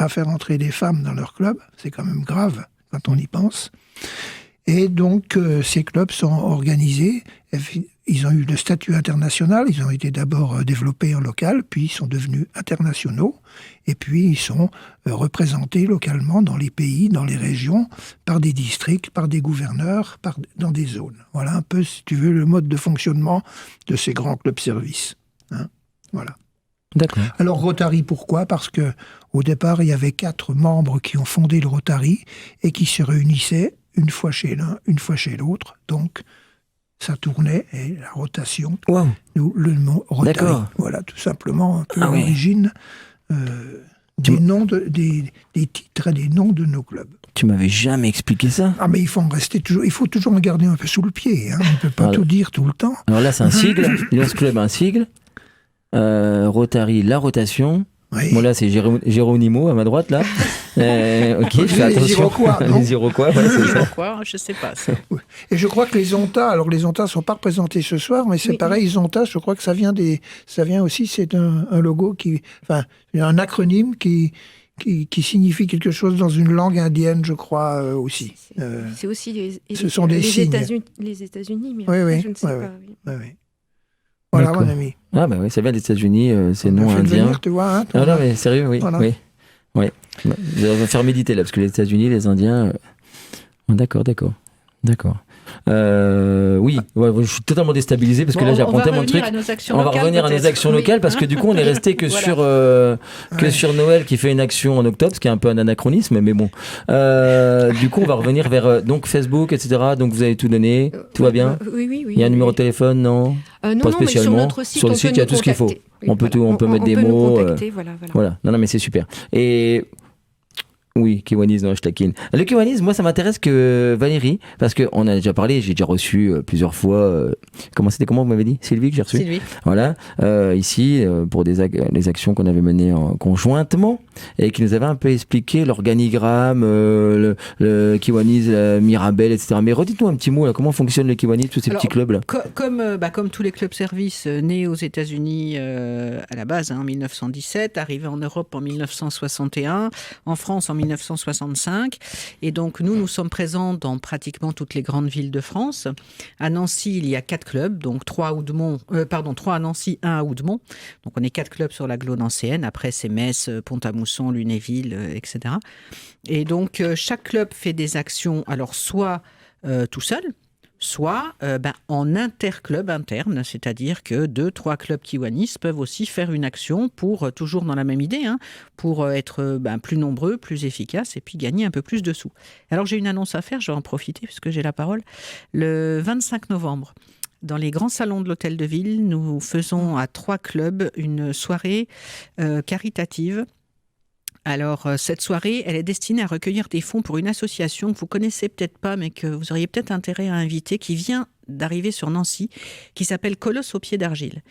faire entrer des femmes dans leur club. C'est quand même grave quand on y pense. Et donc, ces clubs sont organisés. Ils ont eu le statut international. Ils ont été d'abord développés en local, puis ils sont devenus internationaux. Et puis, ils sont représentés localement dans les pays, dans les régions, par des districts, par des gouverneurs, dans des zones. Voilà un peu, si tu veux, le mode de fonctionnement de ces grands clubs-services. Hein, voilà. D'accord. Alors, Rotary, pourquoi? Parce que au départ, il y avait 4 membres qui ont fondé le Rotary et qui se réunissaient une fois chez l'un, une fois chez l'autre. Donc, ça tournait, et la rotation, Wow. le mot Rotary. D'accord. Voilà, tout simplement, un peu Ah oui. l'origine des noms des titres et des noms de nos clubs. Tu m'avais jamais expliqué ça. Ah, mais il faut toujours en garder un peu sous le pied. Hein. On ne peut pas Voilà. tout dire tout le temps. Alors là, c'est un sigle. Lions Club, un sigle. Rotary, la rotation. Oui. Bon, là, c'est Géronimo à ma droite, là. Ok, je fais Les attention. Iroquois, non? Les Iroquois, voilà, c'est ça. Pourquoi? Je sais pas. Ça. Et je crois que les Zonta, alors les Zonta ne sont pas représentés ce soir, mais c'est Oui. pareil, Zonta, je crois que ça vient aussi, c'est un logo un acronyme qui signifie quelque chose dans une langue indienne, je crois, aussi. C'est aussi ce sont des signes. les États-Unis, mais Oui, après, oui, je ne sais oui, pas. oui. Oui. Oui. Voilà, D'accord. mon ami. Ah, bah oui, ça vient des États-Unis, c'est On nom a fait indien. venir, tu vois. Hein, Ah non, mais sérieux, oui. Voilà. Oui. Ouais. On va faire méditer là, parce que les États-Unis, les Indiens. D'accord. D'accord. Oui, je suis totalement déstabilisé parce que là j'apprends tellement de trucs. On va revenir à nos actions locales parce que du coup on est resté que sur Noël qui fait une action en octobre, ce qui est un peu un anachronisme, mais bon. Du coup on va revenir vers donc Facebook, etc. Donc vous avez tout donné, tout va bien. Oui. Il y a un numéro de téléphone, non? Non, pas spécialement. mais sur notre site, sur le site, il y a tout ce qu'il faut. Oui, on peut mettre des nous mots. contacter, voilà. Non, mais c'est super. Et oui, Kiwanis, non, je taquine. Le Kiwanis, moi, ça m'intéresse que Valérie, parce qu'on a déjà parlé, j'ai déjà reçu plusieurs fois. Comment vous m'avez dit? Sylvie, que j'ai reçu. Sylvie. Voilà, ici, pour les actions qu'on avait menées conjointement et qui nous avait un peu expliqué l'organigramme, le Kiwanis, Mirabel, etc. Mais redites-nous un petit mot, là, comment fonctionne le Kiwanis, tous ces petits clubs-là? Comme tous les clubs services nés aux États-Unis à la base, en 1917, arrivés en Europe en 1961, en France en 1965. Et donc, nous sommes présents dans pratiquement toutes les grandes villes de France. À Nancy, il y a 4 clubs, donc 3 à Nancy, 1 à Oudemont. Donc, on est 4 clubs sur l'agglo nancéenne. Après, c'est Metz, Pont-à-Mousson, Lunéville, etc. Et donc, chaque club fait des actions, alors soit tout seul, soit en interclub interne, c'est-à-dire que 2-3 clubs Kiwanis peuvent aussi faire une action pour, toujours dans la même idée, pour être plus nombreux, plus efficaces et puis gagner un peu plus de sous. Alors j'ai une annonce à faire, je vais en profiter puisque j'ai la parole. Le 25 novembre, dans les grands salons de l'Hôtel de Ville, nous faisons à 3 clubs une soirée caritative. Alors, cette soirée, elle est destinée à recueillir des fonds pour une association que vous connaissez peut-être pas, mais que vous auriez peut-être intérêt à inviter, qui vient d'arriver sur Nancy, qui s'appelle Colosse au pied d'argile.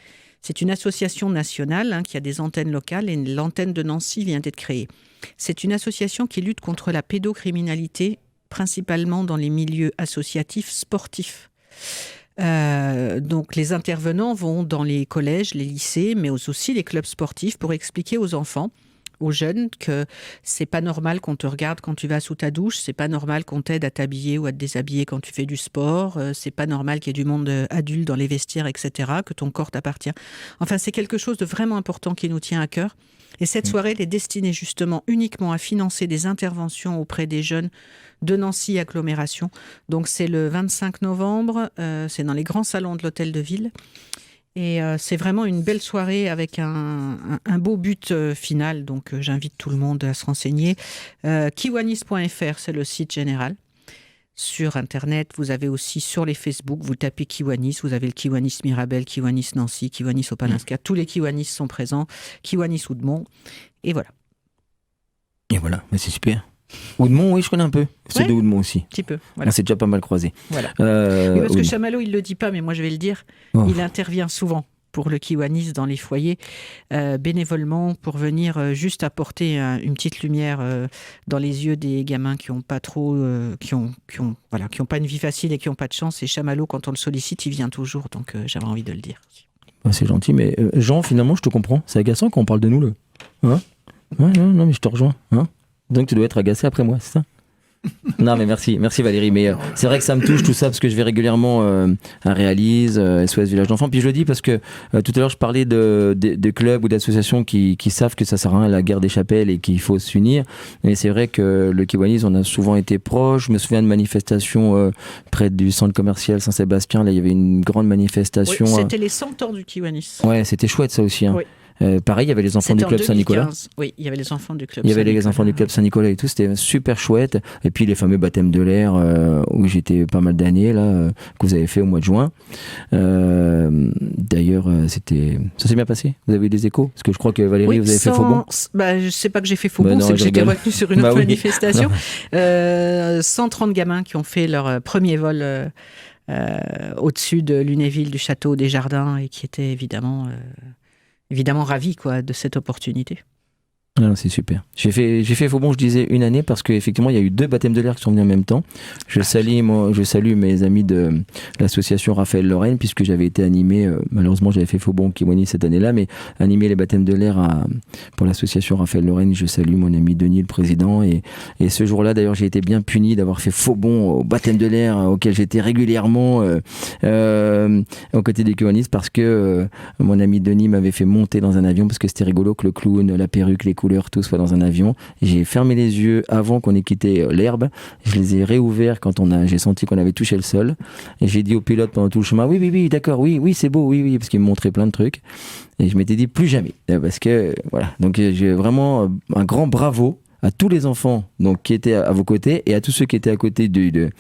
C'est une association nationale qui a des antennes locales et l'antenne de Nancy vient d'être créée. C'est une association qui lutte contre la pédocriminalité, principalement dans les milieux associatifs sportifs. Donc les intervenants vont dans les collèges, les lycées, mais aussi les clubs sportifs pour expliquer aux enfants, aux jeunes, que c'est pas normal qu'on te regarde quand tu vas sous ta douche, c'est pas normal qu'on t'aide à t'habiller ou à te déshabiller quand tu fais du sport, c'est pas normal qu'il y ait du monde adulte dans les vestiaires, etc., que ton corps t'appartient. Enfin, c'est quelque chose de vraiment important qui nous tient à cœur. Et cette soirée, elle est destinée justement uniquement à financer des interventions auprès des jeunes de Nancy agglomération. Donc c'est le 25 novembre, c'est dans les grands salons de l'Hôtel de Ville. Et c'est vraiment une belle soirée avec un beau but final. Donc j'invite tout le monde à se renseigner. Kiwanis.fr, c'est le site général. Sur Internet, vous avez aussi sur les Facebook, vous tapez Kiwanis, vous avez le Kiwanis Mirabel, Kiwanis Nancy, Kiwanis Opalinska. Tous les Kiwanis sont présents. Kiwanis Oudemont. Et voilà. Et voilà, mais c'est super. Oudemont, oui, je connais un peu. C'est de Oudemont aussi. Un petit peu. Voilà. On s'est déjà pas mal croisés. Voilà. Parce que Chamallow, il le dit pas, mais moi je vais le dire. Oh. Il intervient souvent pour le Kiwanis dans les foyers, bénévolement, pour venir juste apporter une petite lumière dans les yeux des gamins qui n'ont pas trop, qui ont pas une vie facile et qui n'ont pas de chance. Et Chamallow, quand on le sollicite, il vient toujours. Donc j'avais envie de le dire. C'est gentil, mais Jean, finalement, je te comprends. C'est agaçant quand on parle de nous, là. Hein? Non, mais je te rejoins. Hein? Donc tu dois être agacé après moi, c'est ça? Non mais merci Valérie, mais c'est vrai que ça me touche tout ça parce que je vais régulièrement à Réalise, SOS Village d'Enfants, puis je le dis parce que tout à l'heure je parlais de clubs ou d'associations qui savent que ça sert à rien la guerre des chapelles et qu'il faut s'unir, et c'est vrai que le Kiwanis, on a souvent été proche. Je me souviens de manifestations près du centre commercial Saint-Sébastien, là il y avait une grande manifestation. Oui, c'était les 100 ans du Kiwanis. Ouais, c'était chouette ça aussi. Oui. Pareil, il y avait les enfants du club Saint-Nicolas. Oui, il y avait les enfants du club. Il y avait les enfants du club Saint-Nicolas et tout, c'était super chouette. Et puis les fameux baptêmes de l'air où j'étais pas mal d'années là, que vous avez fait au mois de juin. D'ailleurs, ça s'est bien passé. Vous avez eu des échos? Parce que je crois que Valérie, vous avez fait faux bond. Je sais pas que j'ai fait faux bond, c'est que j'étais retenue sur une autre manifestation. 130 gamins qui ont fait leur premier vol au-dessus de Lunéville, du château, des jardins, et qui étaient évidemment ravi de cette opportunité. Non, c'est super. J'ai fait faux bon, je disais une année parce qu'effectivement il y a eu 2 baptêmes de l'air qui sont venus en même temps. Je salue mes amis de l'association Raphaël Lorraine, puisque j'avais été animé, malheureusement j'avais fait faux bon Kiwanis cette année-là, mais animé les baptêmes de l'air pour l'association Raphaël Lorraine. Je salue mon ami Denis, le président, et ce jour-là d'ailleurs j'ai été bien puni d'avoir fait faux bon au baptême de l'air auquel j'étais régulièrement aux côtés des Kiwanis, parce que mon ami Denis m'avait fait monter dans un avion parce que c'était rigolo que le clown, la perruque, les coups couleurs, tout soit dans un avion. J'ai fermé les yeux avant qu'on ait quitté l'herbe. Je les ai réouverts quand j'ai senti qu'on avait touché le sol. Et j'ai dit au pilote pendant tout le chemin, oui, d'accord, oui, c'est beau, oui, parce qu'il me montrait plein de trucs. Et je m'étais dit plus jamais, parce que voilà. Donc j'ai vraiment un grand bravo à tous les enfants donc qui étaient à vos côtés et à tous ceux qui étaient à côté de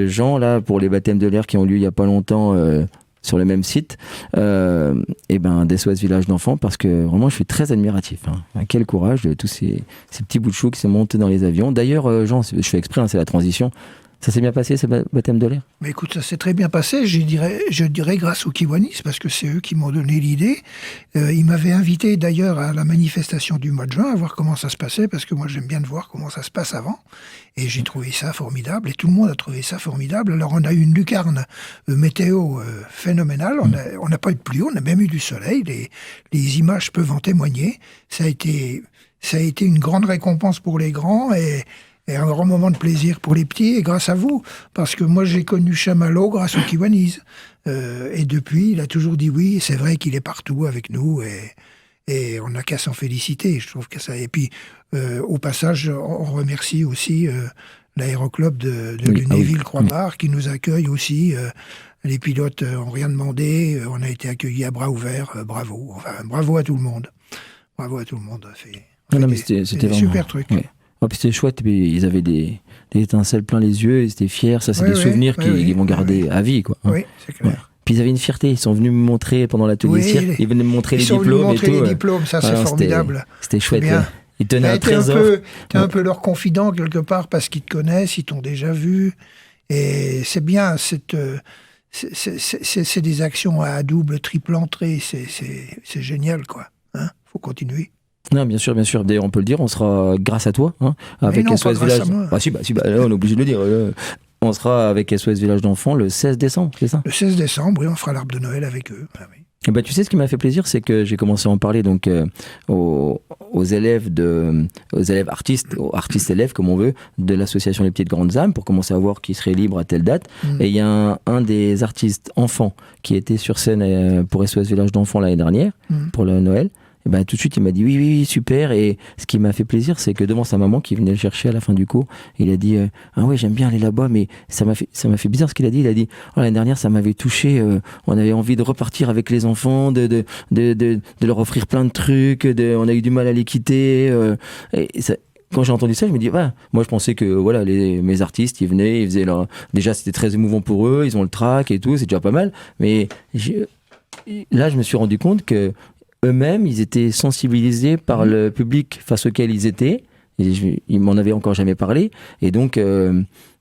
Jean là pour les baptêmes de l'air qui ont lieu il y a pas longtemps sur le même site. Et des SOS Village d'enfants, parce que vraiment je suis très admiratif. Quel courage de tous ces petits bouts de chou qui se montent dans les avions. D'ailleurs, Jean, je fais exprès, c'est la transition. Ça s'est bien passé, ce baptême de l'air? Mais écoute, ça s'est très bien passé, je dirais grâce aux Kiwanis, parce que c'est eux qui m'ont donné l'idée. Ils m'avaient invité d'ailleurs à la manifestation du mois de juin, à voir comment ça se passait, parce que moi j'aime bien de voir comment ça se passe avant. Et j'ai trouvé ça formidable, et tout le monde a trouvé ça formidable. Alors on a eu une lucarne météo phénoménale, on n'a pas eu de pluie, on a même eu du soleil, les images peuvent en témoigner. Ça a été une grande récompense pour les grands, et un grand moment de plaisir pour les petits, et grâce à vous, parce que moi j'ai connu Chamallow grâce aux Kiwanis. Et depuis, il a toujours dit oui, et c'est vrai qu'il est partout avec nous, et on n'a qu'à s'en féliciter, je trouve que ça. Et puis, au passage, on remercie aussi l'aéroclub de Lunéville-Croix-Barre qui nous accueille aussi. Les pilotes n'ont rien demandé, on a été accueillis à bras ouverts, bravo. Enfin, bravo à tout le monde. Bravo à tout le monde. C'était vraiment super truc. Ouais. Puis c'était chouette, puis ils avaient des étincelles plein les yeux, ils étaient fiers, ça c'est des souvenirs qu'ils vont garder à vie, quoi. Oui, c'est clair. Ouais. Puis ils avaient une fierté, ils sont venus me montrer pendant l'atelier cirque, ils venaient me montrer les diplômes et tout. Les diplômes, ça c'est formidable. C'était chouette. Ils tenaient un trésor. T'es un peu leur confident quelque part, parce qu'ils te connaissent, ils t'ont déjà vu, et c'est bien, c'est des actions à double, triple entrée, c'est génial, quoi. Faut continuer. Non, bien sûr. D'ailleurs, on peut le dire, on sera grâce à toi, avec SOS Village. Là, on est obligé de le dire. On sera avec SOS Village d'enfants le 16 décembre, c'est ça? Le 16 décembre, oui, on fera l'arbre de Noël avec eux. Ah, oui. Et tu sais, ce qui m'a fait plaisir, c'est que j'ai commencé à en parler donc aux élèves artistes, aux artistes élèves comme on veut, de l'association Les Petites Grandes Âmes, pour commencer à voir qui serait libre à telle date. Et il y a un des artistes enfants qui était sur scène pour SOS Village d'enfants l'année dernière, pour le Noël. Et tout de suite il m'a dit oui, super. Et ce qui m'a fait plaisir, c'est que devant sa maman qui venait le chercher à la fin du cours, il a dit ah ouais, j'aime bien aller là-bas, mais ça m'a fait bizarre ce qu'il a dit. Il a dit l'année dernière ça m'avait touché, on avait envie de repartir avec les enfants, de leur offrir plein de trucs, on a eu du mal à les quitter, et ça, quand j'ai entendu ça, je me dis moi je pensais que voilà, mes artistes ils venaient, ils faisaient déjà c'était très émouvant pour eux, ils ont le trac et tout, c'est déjà pas mal, mais là je me suis rendu compte que eux-mêmes, ils étaient sensibilisés par le public face auquel ils étaient. Et ils m'en avaient encore jamais parlé. Et donc,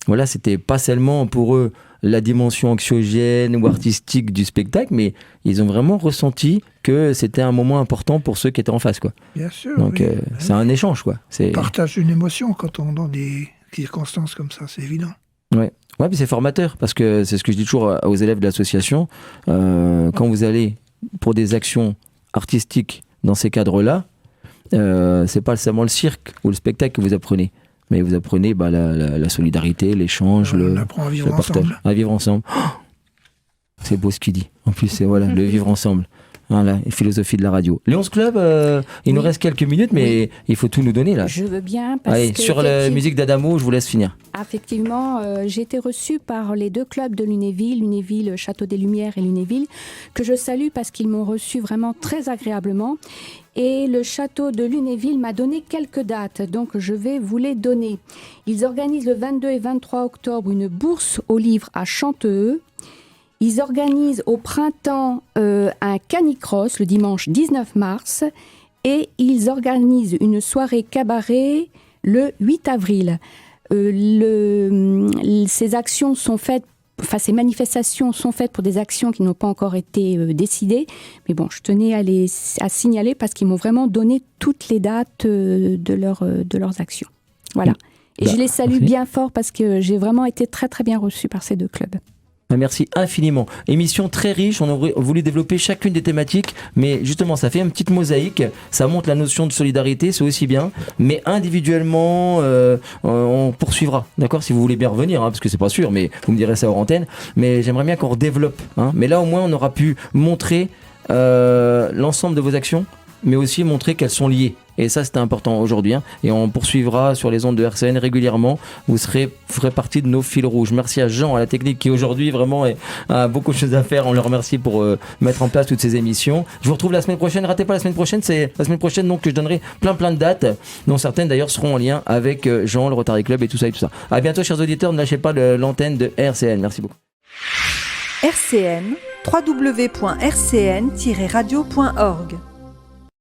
voilà, c'était pas seulement pour eux la dimension anxiogène ou artistique du spectacle, mais ils ont vraiment ressenti que c'était un moment important pour ceux qui étaient en face, quoi. Bien sûr. Donc, c'est un échange, quoi. On partage une émotion quand on est dans des circonstances comme ça, c'est évident. Ouais, puis c'est formateur, parce que c'est ce que je dis toujours aux élèves de l'association. Quand vous allez pour des actions artistique dans ces cadres-là, c'est pas seulement le cirque ou le spectacle que vous apprenez, mais vous apprenez la solidarité, l'échange, on apprend à vivre partage, ensemble. à vivre ensemble. C'est beau ce qu'il dit. En plus, c'est le vivre ensemble. Voilà, philosophie de la radio. Lions Club, il nous reste quelques minutes, mais il faut tout nous donner là. Je veux bien. Parce Allez, que sur la musique d'Adamo, je vous laisse finir. Effectivement, j'ai été reçue par les deux clubs de Lunéville, Château des Lumières et Lunéville, que je salue parce qu'ils m'ont reçue vraiment très agréablement. Et le château de Lunéville m'a donné quelques dates, donc je vais vous les donner. Ils organisent le 22 et 23 octobre une bourse aux livres à Chanteux. Ils organisent au printemps un canicross le dimanche 19 mars et ils organisent une soirée cabaret le 8 avril. Ces actions sont faites, ces manifestations sont faites pour des actions qui n'ont pas encore été décidées. Mais bon, je tenais à signaler parce qu'ils m'ont vraiment donné toutes les dates de leurs actions. Voilà. Et je les salue bien fort parce que j'ai vraiment été très très bien reçue par ces deux clubs. Merci infiniment. Émission très riche, on a voulu développer chacune des thématiques, mais justement ça fait une petite mosaïque, ça montre la notion de solidarité, c'est aussi bien, mais individuellement on poursuivra, d'accord, si vous voulez bien revenir, parce que c'est pas sûr, mais vous me direz ça hors antenne, mais j'aimerais bien qu'on redéveloppe, mais là au moins on aura pu montrer l'ensemble de vos actions mais aussi montrer qu'elles sont liées. Et ça, c'était important aujourd'hui. Et on poursuivra sur les ondes de RCN régulièrement. Vous ferez partie de nos fils rouges. Merci à Jean, à la technique, qui aujourd'hui vraiment a beaucoup de choses à faire. On le remercie pour mettre en place toutes ces émissions. Je vous retrouve la semaine prochaine. Ratez pas la semaine prochaine. C'est la semaine prochaine donc que je donnerai plein de dates, dont certaines d'ailleurs seront en lien avec Jean, le Rotary Club et tout ça. À bientôt, chers auditeurs. Ne lâchez pas l'antenne de RCN. Merci beaucoup. RCN, www.rcn-radio.org